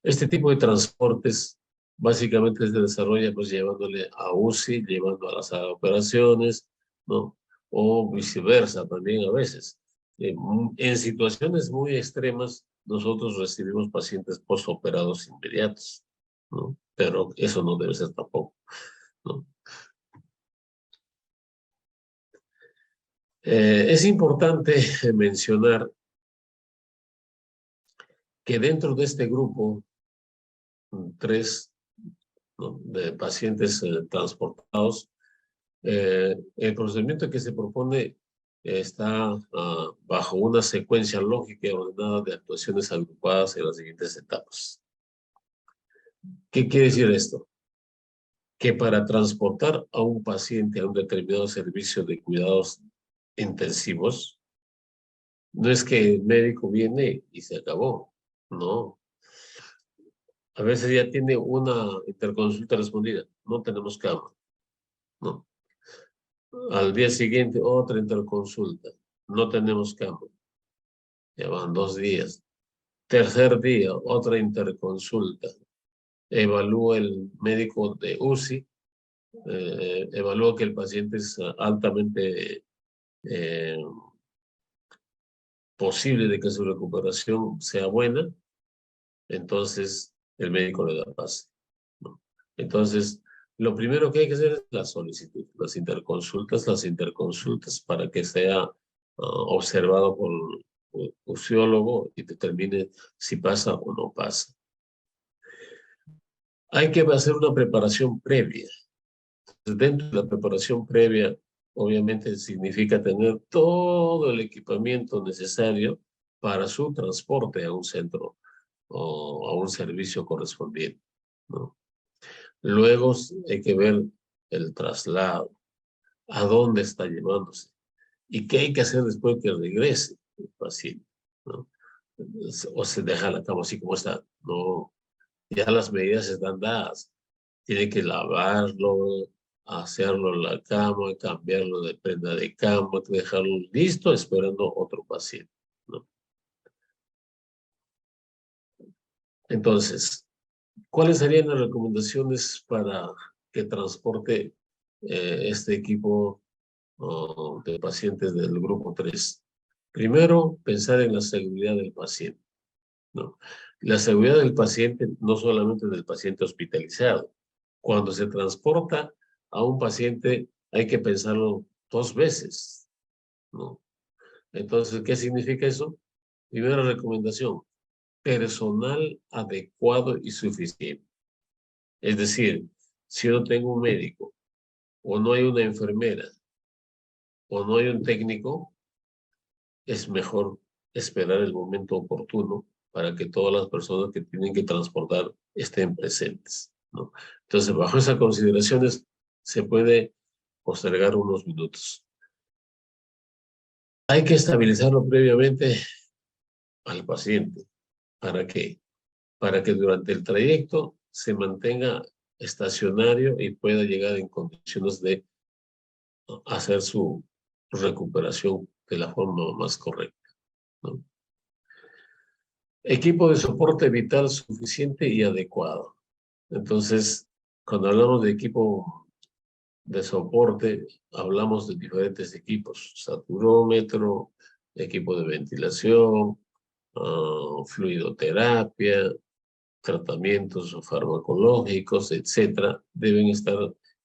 S2: Este tipo de transportes básicamente se desarrolla pues llevándole a UCI, llevando a la sala de operaciones, ¿no? O viceversa también a veces. En situaciones muy extremas, nosotros recibimos pacientes postoperados inmediatos, ¿no? Pero eso no debe ser tampoco, ¿no? Es importante mencionar que dentro de este grupo, 3, ¿no?, de pacientes transportados, el procedimiento que se propone está bajo una secuencia lógica y ordenada de actuaciones agrupadas en las siguientes etapas. ¿Qué quiere decir esto? Que para transportar a un paciente a un determinado servicio de cuidados intensivos, no es que el médico viene y se acabó, no. A veces ya tiene una interconsulta respondida, no tenemos cama, no. Al día siguiente otra interconsulta, no tenemos cama, ya van 2 días. Tercer día, otra interconsulta. Evalúa el médico de UCI, evalúa que el paciente es altamente eh, posible de que su recuperación sea buena, entonces el médico le da pase, ¿no? Entonces, lo primero que hay que hacer es la solicitud, las interconsultas para que sea observado por un usiólogo y determine si pasa o no pasa. Hay que hacer una preparación previa. Dentro de la preparación previa, obviamente significa tener todo el equipamiento necesario para su transporte a un centro o a un servicio correspondiente, ¿no? Luego hay que ver el traslado, a dónde está llevándose y qué hay que hacer después que regrese el paciente, ¿no? O se deja la cama así como está. No, ya las medidas están dadas. Tiene que lavarlo, hacerlo en la cama, cambiarlo de prenda de cama, dejarlo listo esperando otro paciente, ¿no? Entonces, ¿cuáles serían las recomendaciones para que transporte este equipo de pacientes del grupo 3? Primero, pensar en la seguridad del paciente, ¿no? La seguridad del paciente, no solamente del paciente hospitalizado. Cuando se transporta a un paciente, hay que pensarlo 2 veces, ¿no? Entonces, ¿qué significa eso? Primera recomendación, personal adecuado y suficiente. Es decir, si yo no tengo un médico, o no hay una enfermera, o no hay un técnico, es mejor esperar el momento oportuno para que todas las personas que tienen que transportar estén presentes. ¿no? Entonces, bajo esas consideraciones, se puede postergar unos minutos. Hay que estabilizarlo previamente al paciente. ¿Para qué? Para que durante el trayecto se mantenga estacionario y pueda llegar en condiciones de hacer su recuperación de la forma más correcta, ¿no? Equipo de soporte vital suficiente y adecuado. Entonces, cuando hablamos de equipo de soporte, hablamos de diferentes equipos: saturómetro, equipo de ventilación, fluidoterapia, tratamientos farmacológicos, etcétera. Deben estar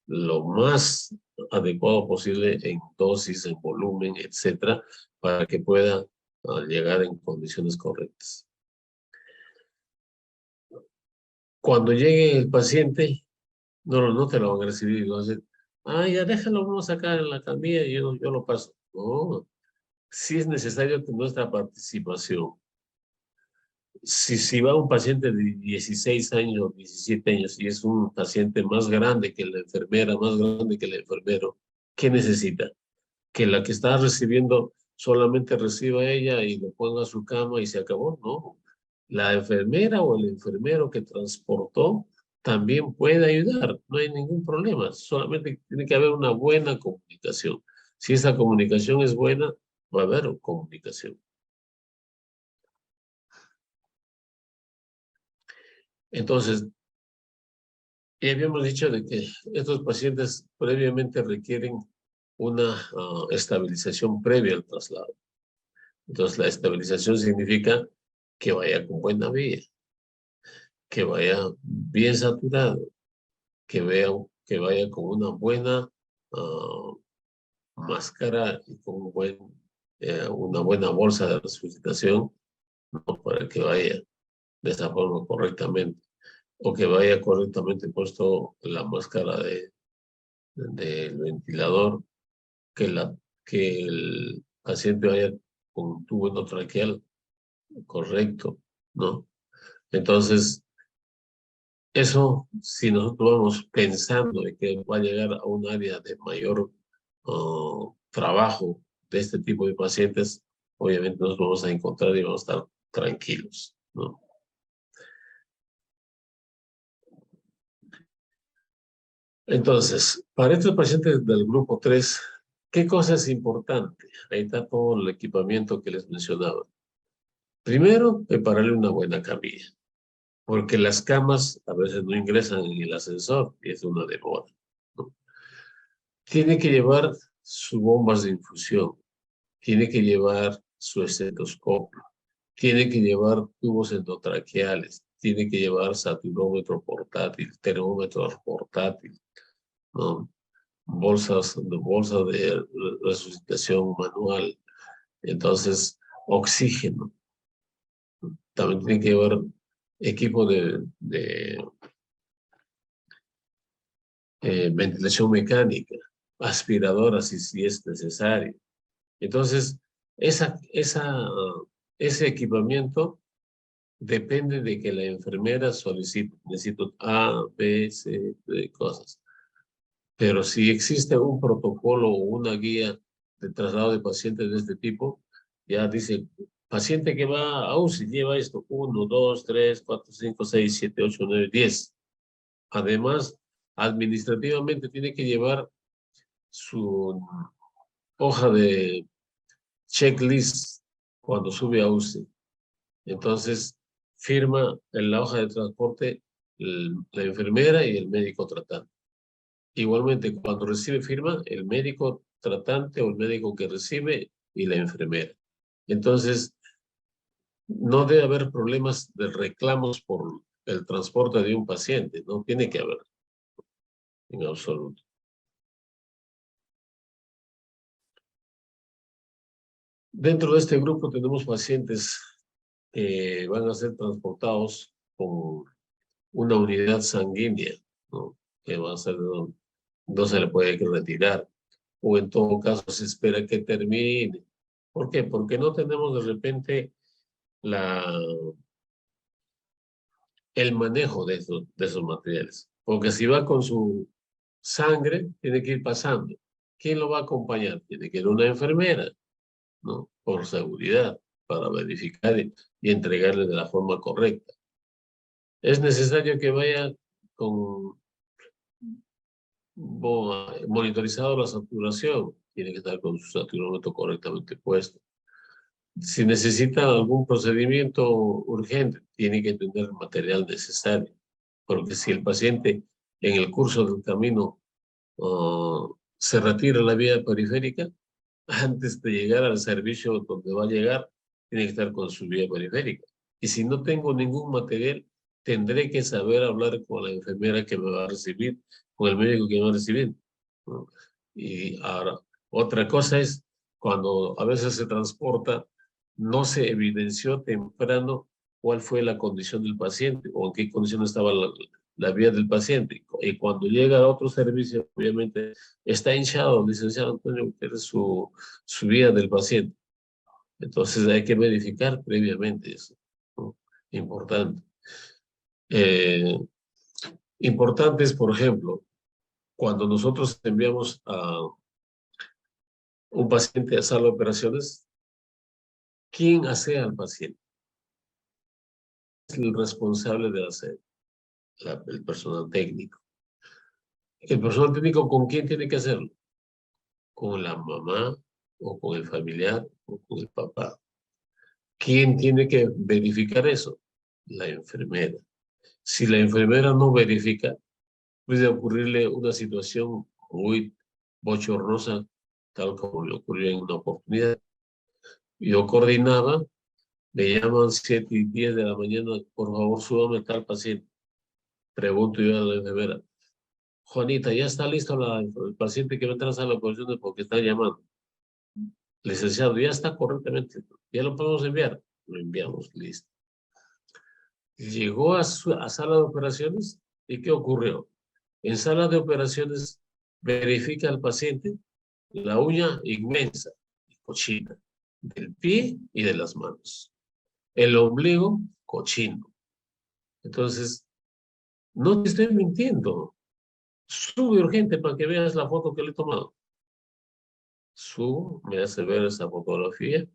S2: lo más adecuado posible en dosis, en volumen, etcétera, para que pueda llegar en condiciones correctas. Cuando llegue el paciente, no te lo van a recibir, no decir, ya déjalo, vamos acá en la camilla y yo lo paso. No, sí es necesario nuestra participación. Si va un paciente de 16 años, 17 años, y es un paciente más grande que la enfermera, más grande que el enfermero, ¿qué necesita? Que la que está recibiendo solamente reciba ella y lo ponga a su cama y se acabó. No, la enfermera o el enfermero que transportó también puede ayudar, no hay ningún problema, solamente tiene que haber una buena comunicación. Si esa comunicación es buena, va a haber comunicación. Entonces, ya habíamos dicho de que estos pacientes previamente requieren una estabilización previa al traslado. Entonces, la estabilización significa que vaya con buena vía, que vaya bien saturado, que vaya con una buena máscara y con una buena bolsa de resucitación, ¿no? Para que vaya de esa forma correctamente, o que vaya correctamente puesto la máscara del ventilador, que el paciente vaya con un tubo endotraqueal correcto, ¿no? Entonces, eso, si nosotros vamos pensando de que va a llegar a un área de mayor trabajo de este tipo de pacientes, obviamente nos vamos a encontrar y vamos a estar tranquilos, ¿no? Entonces, para estos pacientes del grupo 3, ¿qué cosa es importante? Ahí está todo el equipamiento que les mencionaba. Primero, prepararle una buena camilla, porque las camas a veces no ingresan en el ascensor y es una demora, ¿no? Tiene que llevar sus bombas de infusión, tiene que llevar su estetoscopio, tiene que llevar tubos endotraqueales, tiene que llevar saturómetro portátil, termómetro portátil, ¿no? Bolsas de resucitación manual, entonces oxígeno. También tiene que llevar equipo de ventilación mecánica, aspiradoras si es necesario. Entonces, ese equipamiento depende de que la enfermera solicite. Necesito A, B, C, D, cosas. Pero si existe un protocolo o una guía de traslado de pacientes de este tipo, ya dice, paciente que va a UCI lleva esto, 1, 2, 3, 4, 5, 6, 7, 8, 9, 10. Además, administrativamente tiene que llevar su hoja de checklist cuando sube a UCI. Entonces, firma en la hoja de transporte la enfermera y el médico tratante. Igualmente, cuando recibe firma, el médico tratante o el médico que recibe y la enfermera. Entonces, no debe haber problemas de reclamos por el transporte de un paciente, no tiene que haber en absoluto. Dentro de este grupo tenemos pacientes que van a ser transportados con una unidad sanguínea, ¿no? Que va a ser, no se le puede retirar, o en todo caso se espera que termine. ¿Por qué? Porque no tenemos de repente el manejo de esos materiales. Porque si va con su sangre, tiene que ir pasando. ¿Quién lo va a acompañar? Tiene que ir una enfermera, ¿no? Por seguridad, para verificar y entregarle de la forma correcta. Es necesario que vaya con monitorizado la saturación. Tiene que estar con su saturómetro correctamente puesto. Si necesita algún procedimiento urgente, tiene que tener el material necesario. Porque si el paciente en el curso del camino se retira la vía periférica, antes de llegar al servicio donde va a llegar, tiene que estar con su vía periférica. Y si no tengo ningún material, tendré que saber hablar con la enfermera que me va a recibir, con el médico que me va a recibir, ¿no? Y ahora, otra cosa es cuando a veces se transporta, no se evidenció temprano cuál fue la condición del paciente o en qué condición estaba la vía del paciente. Y cuando llega a otro servicio, obviamente está hinchado, licenciado Antonio, que es su vía del paciente. Entonces hay que verificar previamente eso, ¿no? Importante. Eh, Importante es, por ejemplo, cuando nosotros enviamos a un paciente a sala de operaciones, ¿quién hace al paciente? Es el responsable de hacer el personal técnico. ¿El personal técnico con quién tiene que hacerlo? ¿Con la mamá o con el familiar o con el papá? ¿Quién tiene que verificar eso? La enfermera. Si la enfermera no verifica, puede ocurrirle una situación muy bochornosa, tal como le ocurrió en una oportunidad. Yo coordinaba, me llaman 7:10 de la mañana, por favor, súbame tal paciente. Pregunto yo a la enfermera, Juanita, ¿ya está listo el paciente que va a entrar a la sala de operaciones porque está llamando? Licenciado, ya está correctamente, ya lo podemos enviar. Lo enviamos, listo. Llegó a sala de operaciones y ¿qué ocurrió? En sala de operaciones verifica al paciente la uña inmensa y cochina del pie y de las manos. El ombligo cochino. Entonces, no te estoy mintiendo. Sube urgente para que veas la foto que le he tomado. Subo, me hace ver esa fotografía.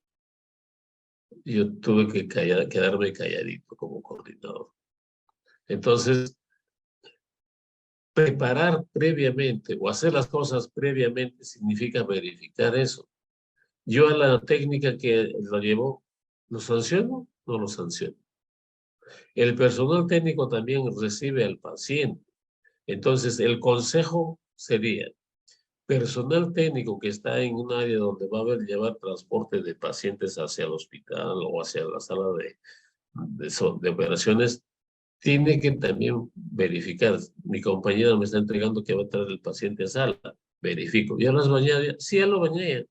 S2: Yo tuve que quedarme calladito como coordinador. Entonces, preparar previamente o hacer las cosas previamente significa verificar eso. Yo a la técnica que lo llevo, ¿lo sanciono? No lo sanciono. El personal técnico también recibe al paciente. Entonces, el consejo sería, personal técnico que está en un área donde va a haber llevar transporte de pacientes hacia el hospital o hacia la sala de operaciones, tiene que también verificar. Mi compañera me está entregando que va a traer el paciente a sala. Verifico. ¿Ya lo has bañado? Sí, ya lo bañé.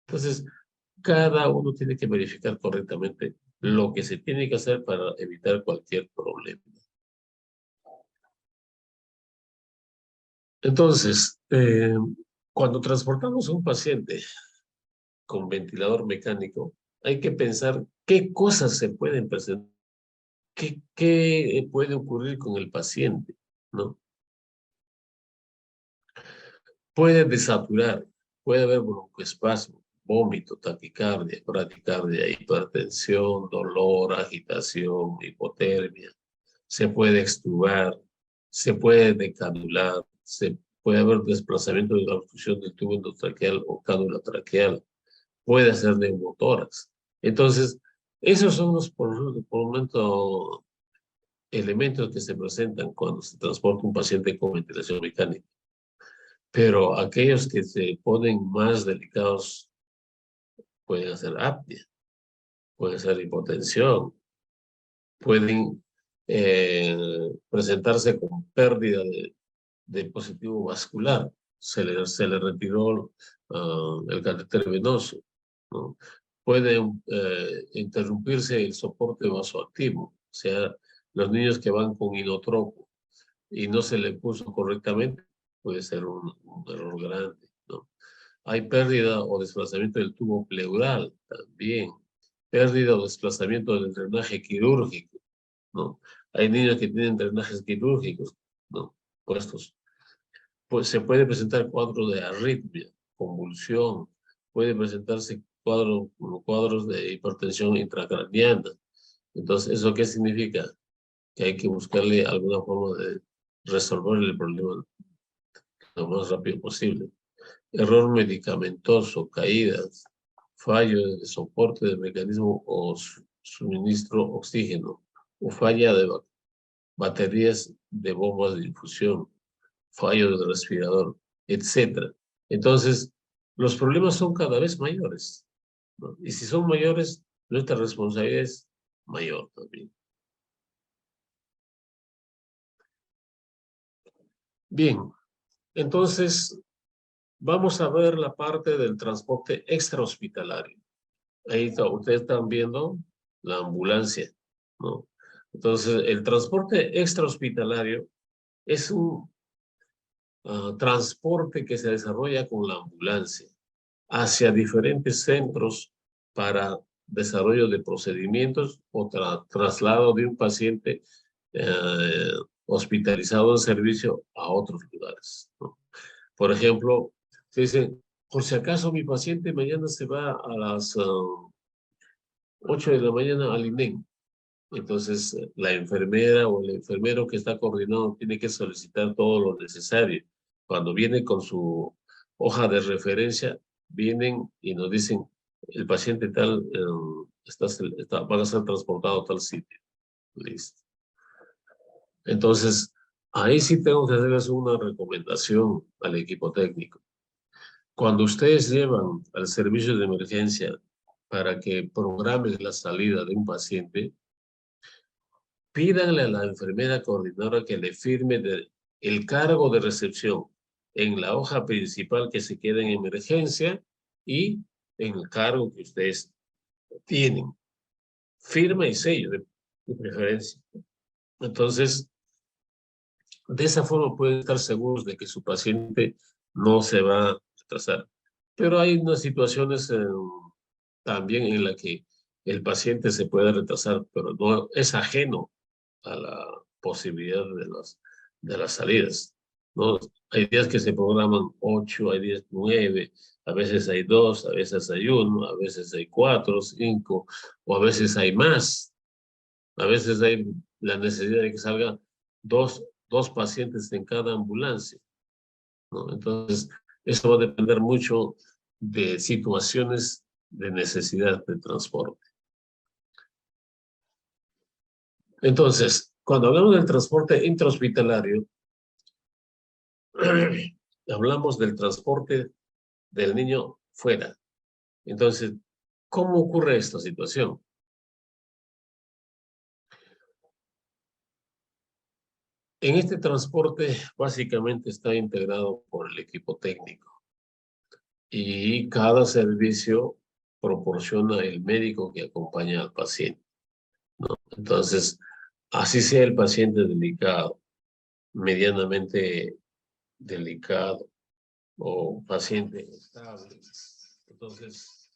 S2: Entonces, cada uno tiene que verificar correctamente lo que se tiene que hacer para evitar cualquier problema. Entonces, cuando transportamos a un paciente con ventilador mecánico, hay que pensar qué cosas se pueden presentar, qué puede ocurrir con el paciente, ¿no? Puede desaturar, puede haber broncoespasmo, vómito, taquicardia, bradicardia, hipertensión, dolor, agitación, hipotermia. Se puede extubar, se puede decanular, se puede haber desplazamiento de la obstrucción del tubo endotraqueal o cánula traqueal, puede hacer neumotórax. Entonces, esos son los, por momento, elementos que se presentan cuando se transporta un paciente con ventilación mecánica. Pero aquellos que se ponen más delicados pueden hacer apnea, pueden hacer hipotensión, pueden presentarse con pérdida de positivo vascular. Se le retiró el catéter venoso, ¿no? Puede interrumpirse el soporte vasoactivo, o sea, los niños que van con inotropo y no se le puso correctamente, puede ser un error grande, ¿no? Hay pérdida o desplazamiento del tubo pleural también, pérdida o desplazamiento del drenaje quirúrgico, ¿no? Hay niños que tienen drenajes quirúrgicos, ¿no? Puestos. Pues se puede presentar cuadro de arritmia, convulsión, puede presentarse cuadros de hipertensión intracraniana. Entonces, ¿eso qué significa? Que hay que buscarle alguna forma de resolver el problema lo más rápido posible. Error medicamentoso, caídas, fallo de soporte del mecanismo o suministro oxígeno, o falla de baterías de bombas de infusión, fallo del respirador, etcétera. Entonces, los problemas son cada vez mayores, ¿no? Y si son mayores, nuestra responsabilidad es mayor también. Bien, entonces vamos a ver la parte del transporte extrahospitalario. Ahí está, ustedes están viendo la ambulancia, ¿no? Entonces, el transporte extrahospitalario es un transporte que se desarrolla con la ambulancia hacia diferentes centros para desarrollo de procedimientos o traslado de un paciente eh, hospitalizado en servicio a otros lugares, ¿no? Por ejemplo, se dice, por si acaso mi paciente mañana se va a las 8 de la mañana al INEM. Entonces, la enfermera o el enfermero que está coordinado tiene que solicitar todo lo necesario. Cuando viene con su hoja de referencia, vienen y nos dicen, el paciente tal van a ser transportado a tal sitio. Listo. Entonces, ahí sí tengo que hacerles una recomendación al equipo técnico. Cuando ustedes llevan al servicio de emergencia para que programen la salida de un paciente, pídanle a la enfermera coordinadora que le firme el cargo de recepción en la hoja principal que se queda en emergencia y en el cargo que ustedes tienen. Firma y sello de preferencia. Entonces, de esa forma pueden estar seguros de que su paciente no se va a retrasar. Pero hay unas situaciones también en las que el paciente se puede retrasar, pero no es ajeno a la posibilidad de las salidas, ¿no? Hay días que se programan 8, hay días 9, a veces hay 2, a veces hay 1, a veces hay 4, 5, o a veces hay más. A veces hay la necesidad de que salgan dos pacientes en cada ambulancia, ¿no? Entonces, eso va a depender mucho de situaciones de necesidad de transporte. Entonces, cuando hablamos del transporte intrahospitalario, hablamos del transporte del niño fuera. Entonces, ¿cómo ocurre esta situación? En este transporte básicamente está integrado por el equipo técnico y cada servicio proporciona el médico que acompaña al paciente, ¿no? Entonces, así sea el paciente delicado, medianamente delicado o paciente estable. Entonces,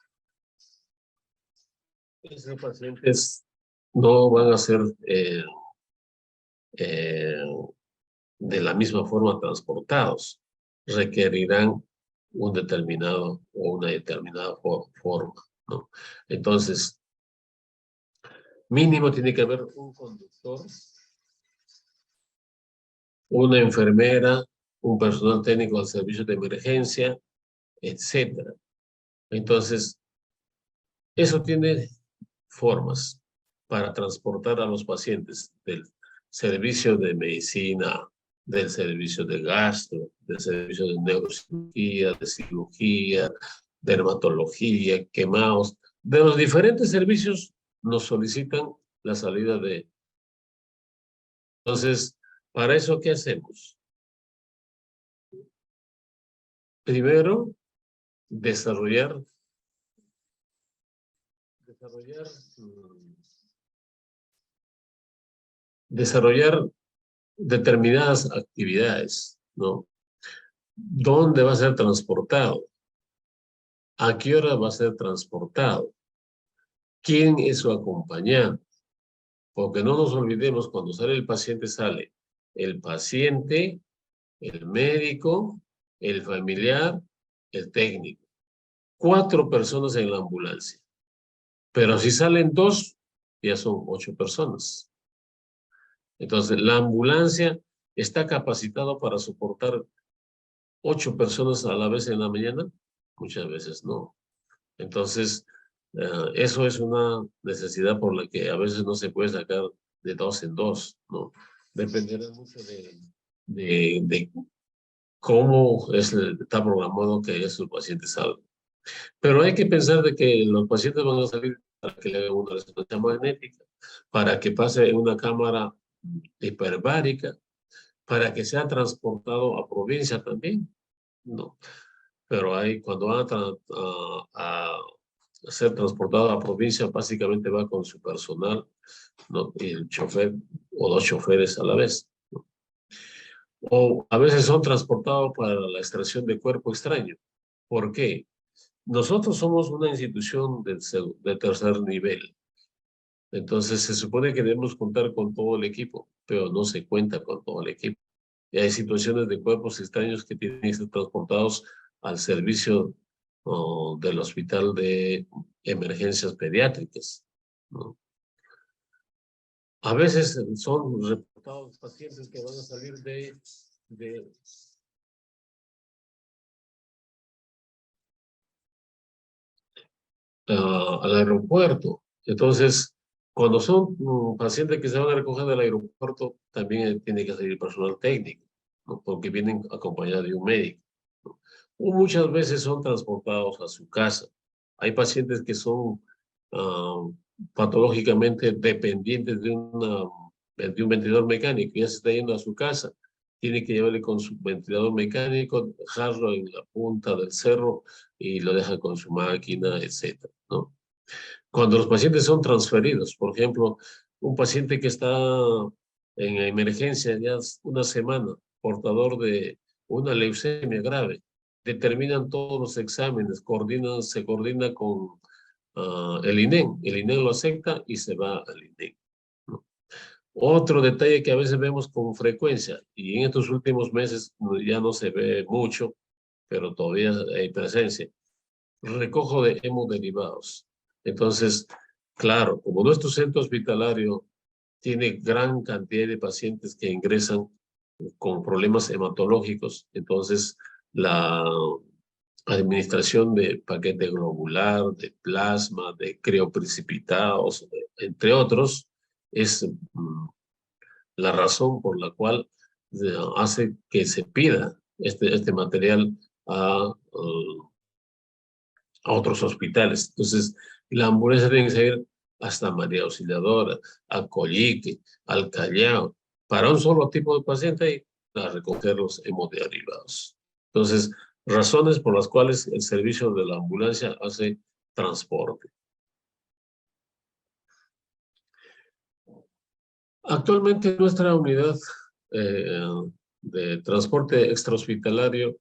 S2: esos pacientes no van a ser eh, de la misma forma transportados. Requerirán un determinado o una determinada forma, ¿no? Entonces, mínimo tiene que haber un conductor, una enfermera, un personal técnico al servicio de emergencia, etcétera. Entonces, eso tiene formas para transportar a los pacientes del servicio de medicina, del servicio de gastro, del servicio de neurocirugía, de cirugía, dermatología, quemados. De los diferentes servicios nos solicitan la salida de... Entonces, ¿para eso qué hacemos? Primero, desarrollar desarrollar determinadas actividades, ¿no? ¿Dónde va a ser transportado? ¿A qué hora va a ser transportado? ¿Quién es su acompañante? Porque no nos olvidemos, cuando sale el paciente, el médico, el familiar, el técnico. 4 personas en la ambulancia. Pero si salen 2, ya son 8 personas. Entonces, la ambulancia está capacitada para soportar 8 personas a la vez en la mañana. Muchas veces no. Entonces, eso es una necesidad por la que a veces no se puede sacar de 2 en 2, ¿no? Dependerá mucho de cómo está programado que esos pacientes salgan. Pero hay que pensar de que los pacientes van a salir para que le hagan una resonancia magnética, para que pase una cámara hiperbárica, para que sea transportado a provincia también, ¿no? Pero cuando van a ser transportado a provincia, básicamente va con su personal, ¿no? Y el chofer o 2 choferes a la vez, ¿no? O a veces son transportados para la extracción de cuerpo extraño. ¿Por qué? Nosotros somos una institución de tercer nivel. Entonces se supone que debemos contar con todo el equipo, pero no se cuenta con todo el equipo. Y hay situaciones de cuerpos extraños que tienen que ser transportados al servicio del hospital de emergencias pediátricas, ¿no? A veces son reportados pacientes que van a salir de al aeropuerto. Entonces, cuando son pacientes que se van a recoger del aeropuerto, también tiene que salir personal técnico, ¿no? Porque vienen acompañados de un médico, ¿no? O muchas veces son transportados a su casa. Hay pacientes que son ah, patológicamente dependientes de un ventilador mecánico, ya se está yendo a su casa. Tiene que llevarle con su ventilador mecánico, dejarlo en la punta del cerro y lo deja con su máquina, etcétera, ¿no? Cuando los pacientes son transferidos, por ejemplo, un paciente que está en emergencia ya una semana, portador de una leucemia grave, determinan todos los exámenes, se coordina con el INEM lo acepta y se va al INEM, ¿no? Otro detalle que a veces vemos con frecuencia, y en estos últimos meses ya no se ve mucho, pero todavía hay presencia, recojo de hemoderivados. Entonces, claro, como nuestro centro hospitalario tiene gran cantidad de pacientes que ingresan con problemas hematológicos, entonces la administración de paquete globular, de plasma, de crioprecipitados, entre otros, es la razón por la cual hace que se pida este material a otros hospitales. Entonces, la ambulancia tiene que ir hasta María Auxiliadora, a Collique, al Callao, para un solo tipo de paciente y a recoger los hemoderivados. Entonces, razones por las cuales el servicio de la ambulancia hace transporte. Actualmente nuestra unidad eh, de transporte extrahospitalario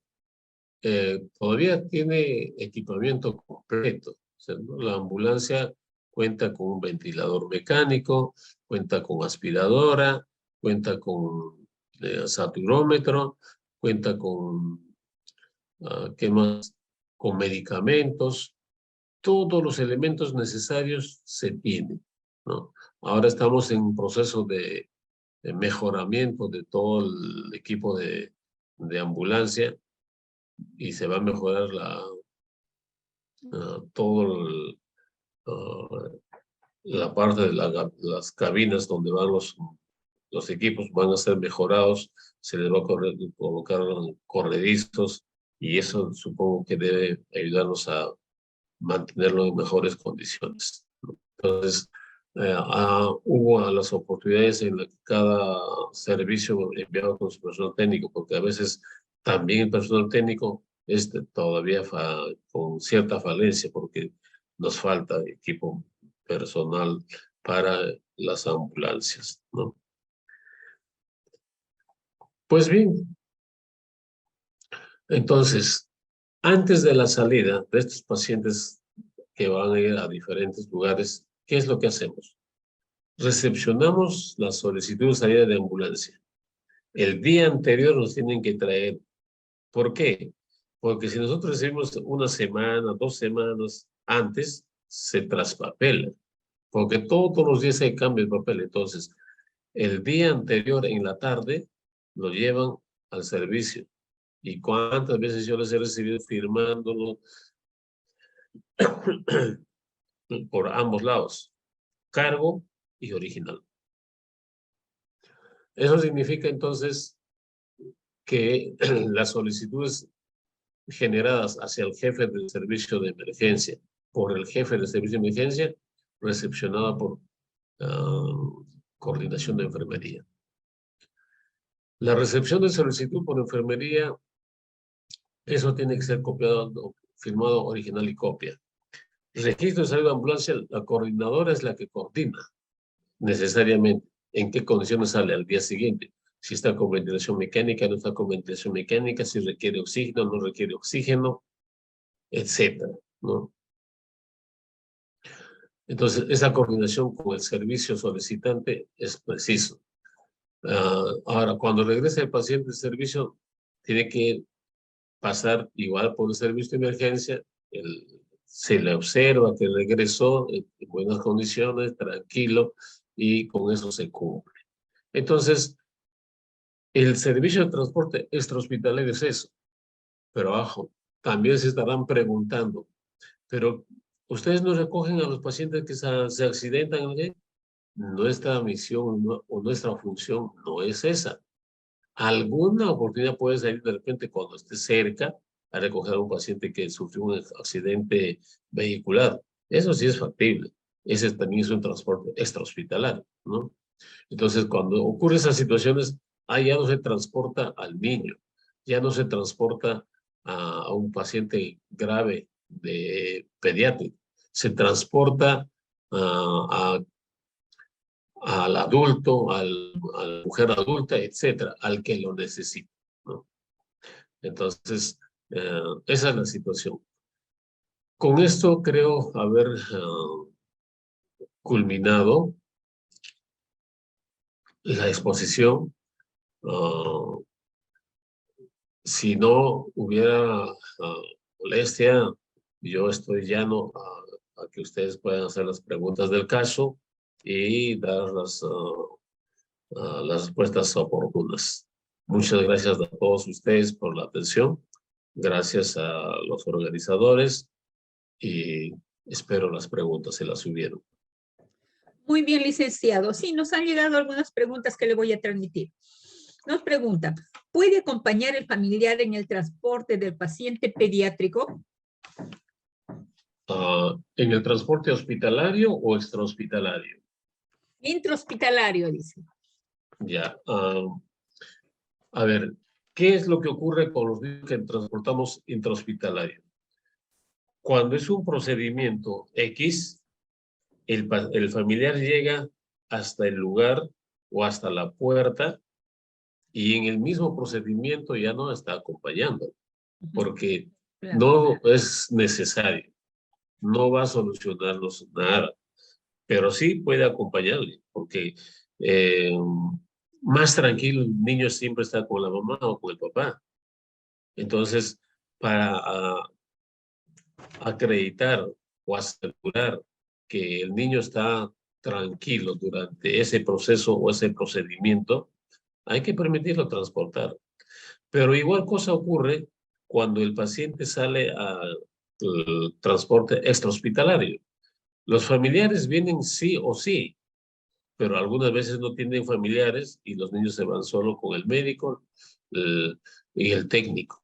S2: todavía tiene equipamiento completo. O sea, ¿no? La ambulancia cuenta con un ventilador mecánico, cuenta con aspiradora, cuenta con saturómetro, cuenta con, ¿qué más? Con medicamentos. Todos los elementos necesarios se tienen, ¿no? Ahora estamos en un proceso de mejoramiento de todo el equipo de ambulancia y se va a mejorar todo la parte de las cabinas donde van los equipos van a ser mejorados, se les va a colocar corredizos y eso supongo que debe ayudarnos a mantenerlo en mejores condiciones, ¿no? Entonces, hubo las oportunidades en las que cada servicio enviaba con su personal técnico, porque a veces también el personal técnico es todavía con cierta falencia, porque nos falta equipo personal para las ambulancias, ¿no? Pues bien, entonces, antes de la salida de estos pacientes que van a ir a diferentes lugares, ¿qué es lo que hacemos? recepcionamos la solicitud de salida de ambulancia. El día anterior nos tienen que traer. ¿Por qué? Porque si nosotros recibimos una semana, 2 semanas antes, se traspapela. Porque todos los días hay cambio de papel. Entonces, el día anterior en la tarde lo llevan al servicio. ¿Y cuántas veces yo les he recibido firmándolo por ambos lados? Cargo y original. Eso significa entonces que las solicitudes generadas hacia el jefe del servicio de emergencia por el jefe del servicio de emergencia, recepcionada por coordinación de enfermería. La recepción de solicitud por enfermería, eso tiene que ser copiado, firmado original y copia. El registro de salud de ambulancia, la coordinadora es la que coordina necesariamente en qué condiciones sale al día siguiente. Si está con ventilación mecánica, no está con ventilación mecánica, si requiere oxígeno, no requiere oxígeno, etcétera, ¿no? Entonces, esa coordinación con el servicio solicitante es preciso. Ahora, cuando regresa el paciente del servicio, tiene que pasar igual por el servicio de emergencia. Se le observa que regresó en buenas condiciones, tranquilo, y con eso se cumple. Entonces, el servicio de transporte extrahospitalario es eso. Pero ojo, también se estarán preguntando, pero ¿ustedes no recogen a los pacientes que se accidentan? ¿Eh? Nuestra misión o nuestra función no es esa. Alguna oportunidad puede salir de repente cuando esté cerca a recoger a un paciente que sufrió un accidente vehicular. Eso sí es factible. Ese también es un transporte extrahospitalario, ¿no? Entonces, cuando ocurren esas situaciones, ya no se transporta al niño, ya no se transporta a un paciente grave de pediátrico, se transporta al adulto, a la mujer adulta, etcétera, al que lo necesita, ¿no? Entonces, esa es la situación. Con esto creo haber culminado la exposición. Si no hubiera molestia, yo estoy llano a que ustedes puedan hacer las preguntas del caso y dar las respuestas oportunas. Muchas gracias a todos ustedes por la atención. Gracias a los organizadores y espero las preguntas se las hubieron.
S1: Muy bien, licenciado. Sí, nos han llegado algunas preguntas que le voy a transmitir. Nos pregunta, ¿puede acompañar el familiar en el transporte del paciente pediátrico?
S2: ¿En el transporte hospitalario o extrahospitalario?
S1: Intrahospitalario, dice.
S2: Ya. A ver, ¿qué es lo que ocurre con los niños que transportamos intrahospitalario? Cuando es un procedimiento X, el familiar llega hasta el lugar o hasta la puerta y en el mismo procedimiento ya no está acompañando, porque no es necesario, no va a solucionarnos nada, pero sí puede acompañarle, porque más tranquilo el niño siempre está con la mamá o con el papá. Entonces, para acreditar o asegurar que el niño está tranquilo durante ese proceso o ese procedimiento, hay que permitirlo transportar. Pero igual cosa ocurre cuando el paciente sale al transporte extrahospitalario. Los familiares vienen sí o sí, pero algunas veces no tienen familiares y los niños se van solo con el médico y el técnico,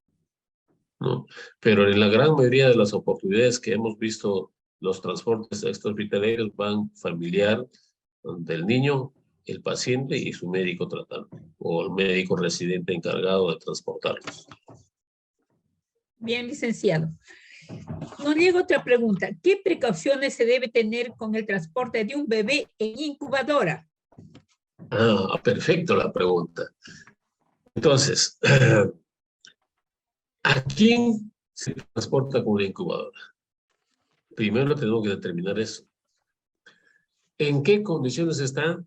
S2: ¿no? Pero en la gran mayoría de las oportunidades que hemos visto, los transportes extrahospitalarios van familiar del niño, el paciente y su médico tratante o el médico residente encargado de transportarlos.
S1: Bien, licenciado. Nos llega otra pregunta. ¿Qué precauciones se debe tener con el transporte de un bebé en incubadora?
S2: Perfecto la pregunta. Entonces, ¿a quién se transporta con una incubadora? Primero tenemos que determinar eso. ¿En qué condiciones está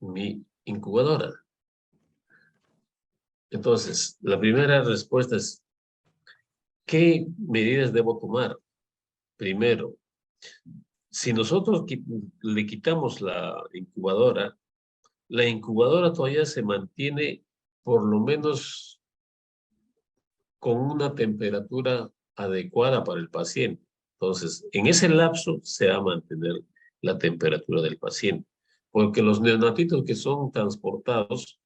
S2: mi incubadora? Entonces, la primera respuesta es, ¿qué medidas debo tomar? Primero, si nosotros le quitamos la incubadora todavía se mantiene por lo menos con una temperatura adecuada para el paciente. Entonces, en ese lapso se va a mantener la temperatura del paciente, porque los neonatitos que son transportados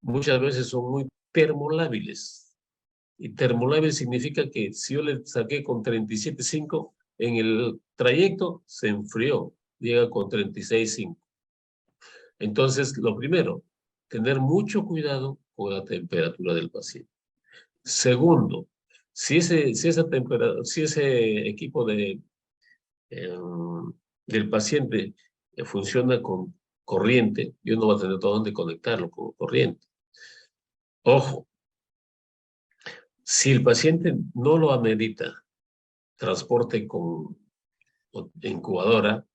S2: muchas veces son muy termolábiles. Y termolábil significa que si yo le saqué con 37,5, en el trayecto se enfrió, llega con 36,5. Entonces, lo primero, tener mucho cuidado con la temperatura del paciente. Segundo, si ese equipo eh, del paciente funciona con corriente, yo no va a tener dónde conectarlo con corriente. Ojo, si el paciente no lo amerita transporte con incubadora,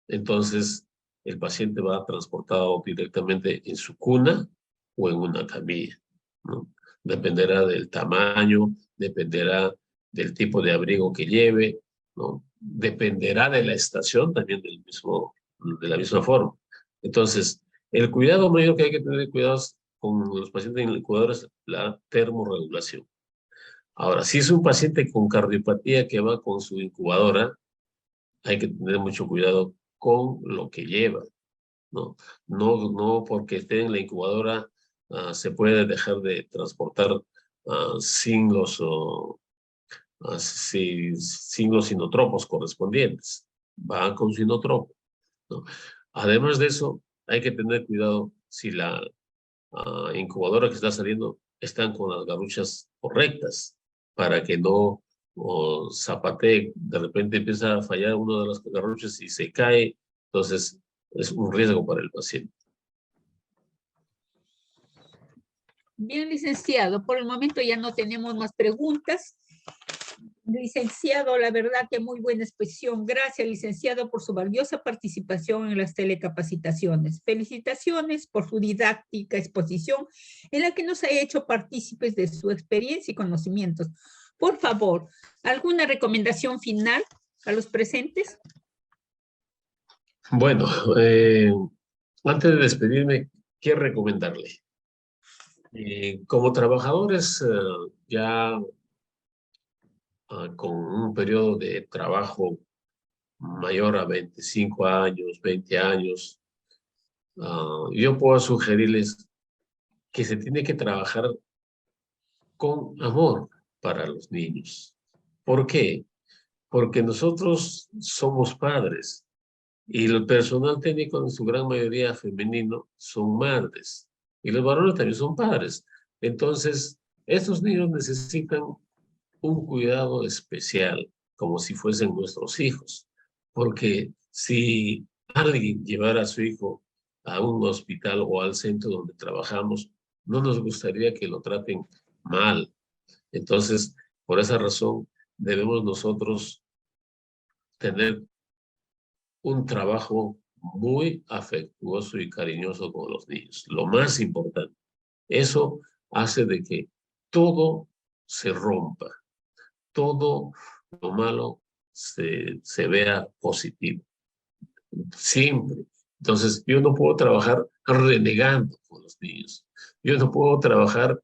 S2: entonces el paciente va transportado directamente en su cuna o en una camilla, ¿no? Dependerá del tamaño, dependerá del tipo de abrigo que lleve, ¿no? Dependerá de la estación también de la misma forma. Entonces, el cuidado mayor que hay que tener cuidados con los pacientes en incubadoras es la termorregulación. Ahora, si es un paciente con cardiopatía que va con su incubadora, hay que tener mucho cuidado con lo que lleva, ¿no? No porque esté en la incubadora se puede dejar de transportar signos o signos sinotropos correspondientes. Va con sinotropo, ¿no? Además de eso, hay que tener cuidado si la incubadora que está saliendo están con las garruchas correctas para que no zapatee, de repente empieza a fallar una de las garruchas y se cae, entonces es un riesgo para el paciente.
S1: Bien, licenciado, por el momento ya no tenemos más preguntas. Licenciado, la verdad que muy buena exposición. Gracias, licenciado, por su valiosa participación en las telecapacitaciones. Felicitaciones por su didáctica exposición en la que nos ha hecho partícipes de su experiencia y conocimientos. Por favor, ¿alguna recomendación final a los presentes?
S2: Bueno, antes de despedirme, ¿qué recomendarle? Como trabajadores ya con un periodo de trabajo mayor a 25 años, 20 años, yo puedo sugerirles que se tiene que trabajar con amor para los niños. ¿Por qué? Porque nosotros somos padres y el personal técnico en su gran mayoría femenino son madres y los varones también son padres. Entonces, estos niños necesitan un cuidado especial, como si fuesen nuestros hijos, porque si alguien llevara a su hijo a un hospital o al centro donde trabajamos, no nos gustaría que lo traten mal. Entonces, por esa razón, debemos nosotros tener un trabajo muy afectuoso y cariñoso con los niños. Lo más importante. Eso hace de que todo se rompa, todo lo malo se vea positivo. Siempre. Entonces, yo no puedo trabajar renegando con los niños. Yo no puedo trabajar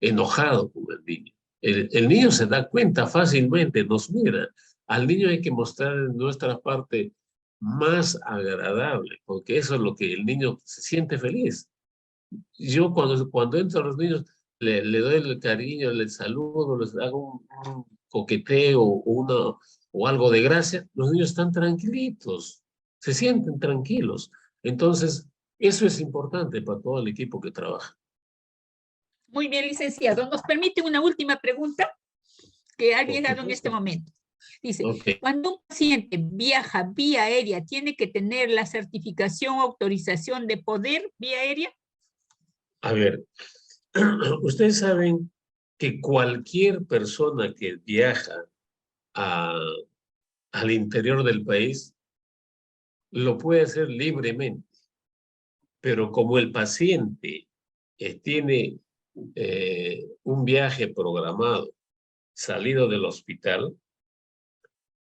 S2: enojado con el niño. El niño se da cuenta fácilmente, nos mira. Al niño hay que mostrar nuestra parte más agradable, porque eso es lo que el niño se siente feliz. Yo cuando entro a los niños, le doy el cariño, les saludo, les hago un coqueteo o algo de gracia, los niños están tranquilitos, se sienten tranquilos. Entonces, eso es importante para todo el equipo que trabaja.
S1: Muy bien, licenciado. ¿Nos permite una última pregunta que ha
S2: Por
S1: llegado en este
S2: supuesto.
S1: momento? Dice,
S2: Ok.
S1: cuando un paciente viaja vía aérea, ¿tiene que tener la certificación o autorización de poder vía aérea?
S2: A ver, ustedes saben que cualquier persona que viaja a, al interior del país lo puede hacer libremente, pero como el paciente tiene un viaje programado, salido del hospital,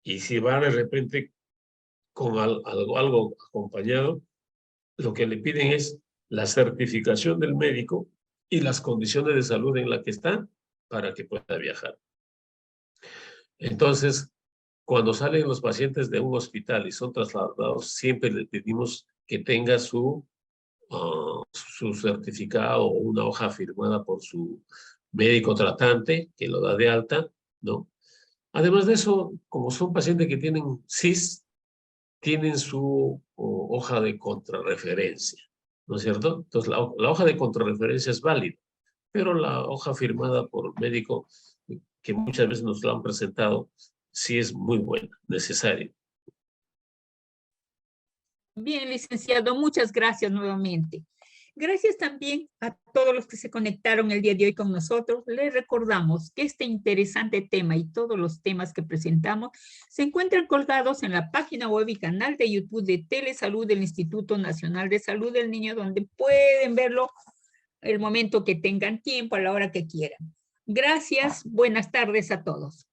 S2: y si va de repente con algo acompañado, lo que le piden es la certificación del médico y las condiciones de salud en las que está para que pueda viajar. Entonces, cuando salen los pacientes de un hospital y son trasladados, siempre le pedimos que tenga su certificado o una hoja firmada por su médico tratante, que lo da de alta, ¿no? Además de eso, como son pacientes que tienen CIS, tienen su hoja de contrarreferencia, ¿no es cierto? Entonces, la hoja de contrarreferencia es válida, pero la hoja firmada por médico, que muchas veces nos la han presentado, sí es muy buena, necesaria.
S1: Bien, licenciado, muchas gracias nuevamente. Gracias también a todos los que se conectaron el día de hoy con nosotros. Les recordamos que este interesante tema y todos los temas que presentamos se encuentran colgados en la página web y canal de YouTube de Telesalud del Instituto Nacional de Salud del Niño, donde pueden verlo el momento que tengan tiempo, a la hora que quieran. Gracias, buenas tardes a todos.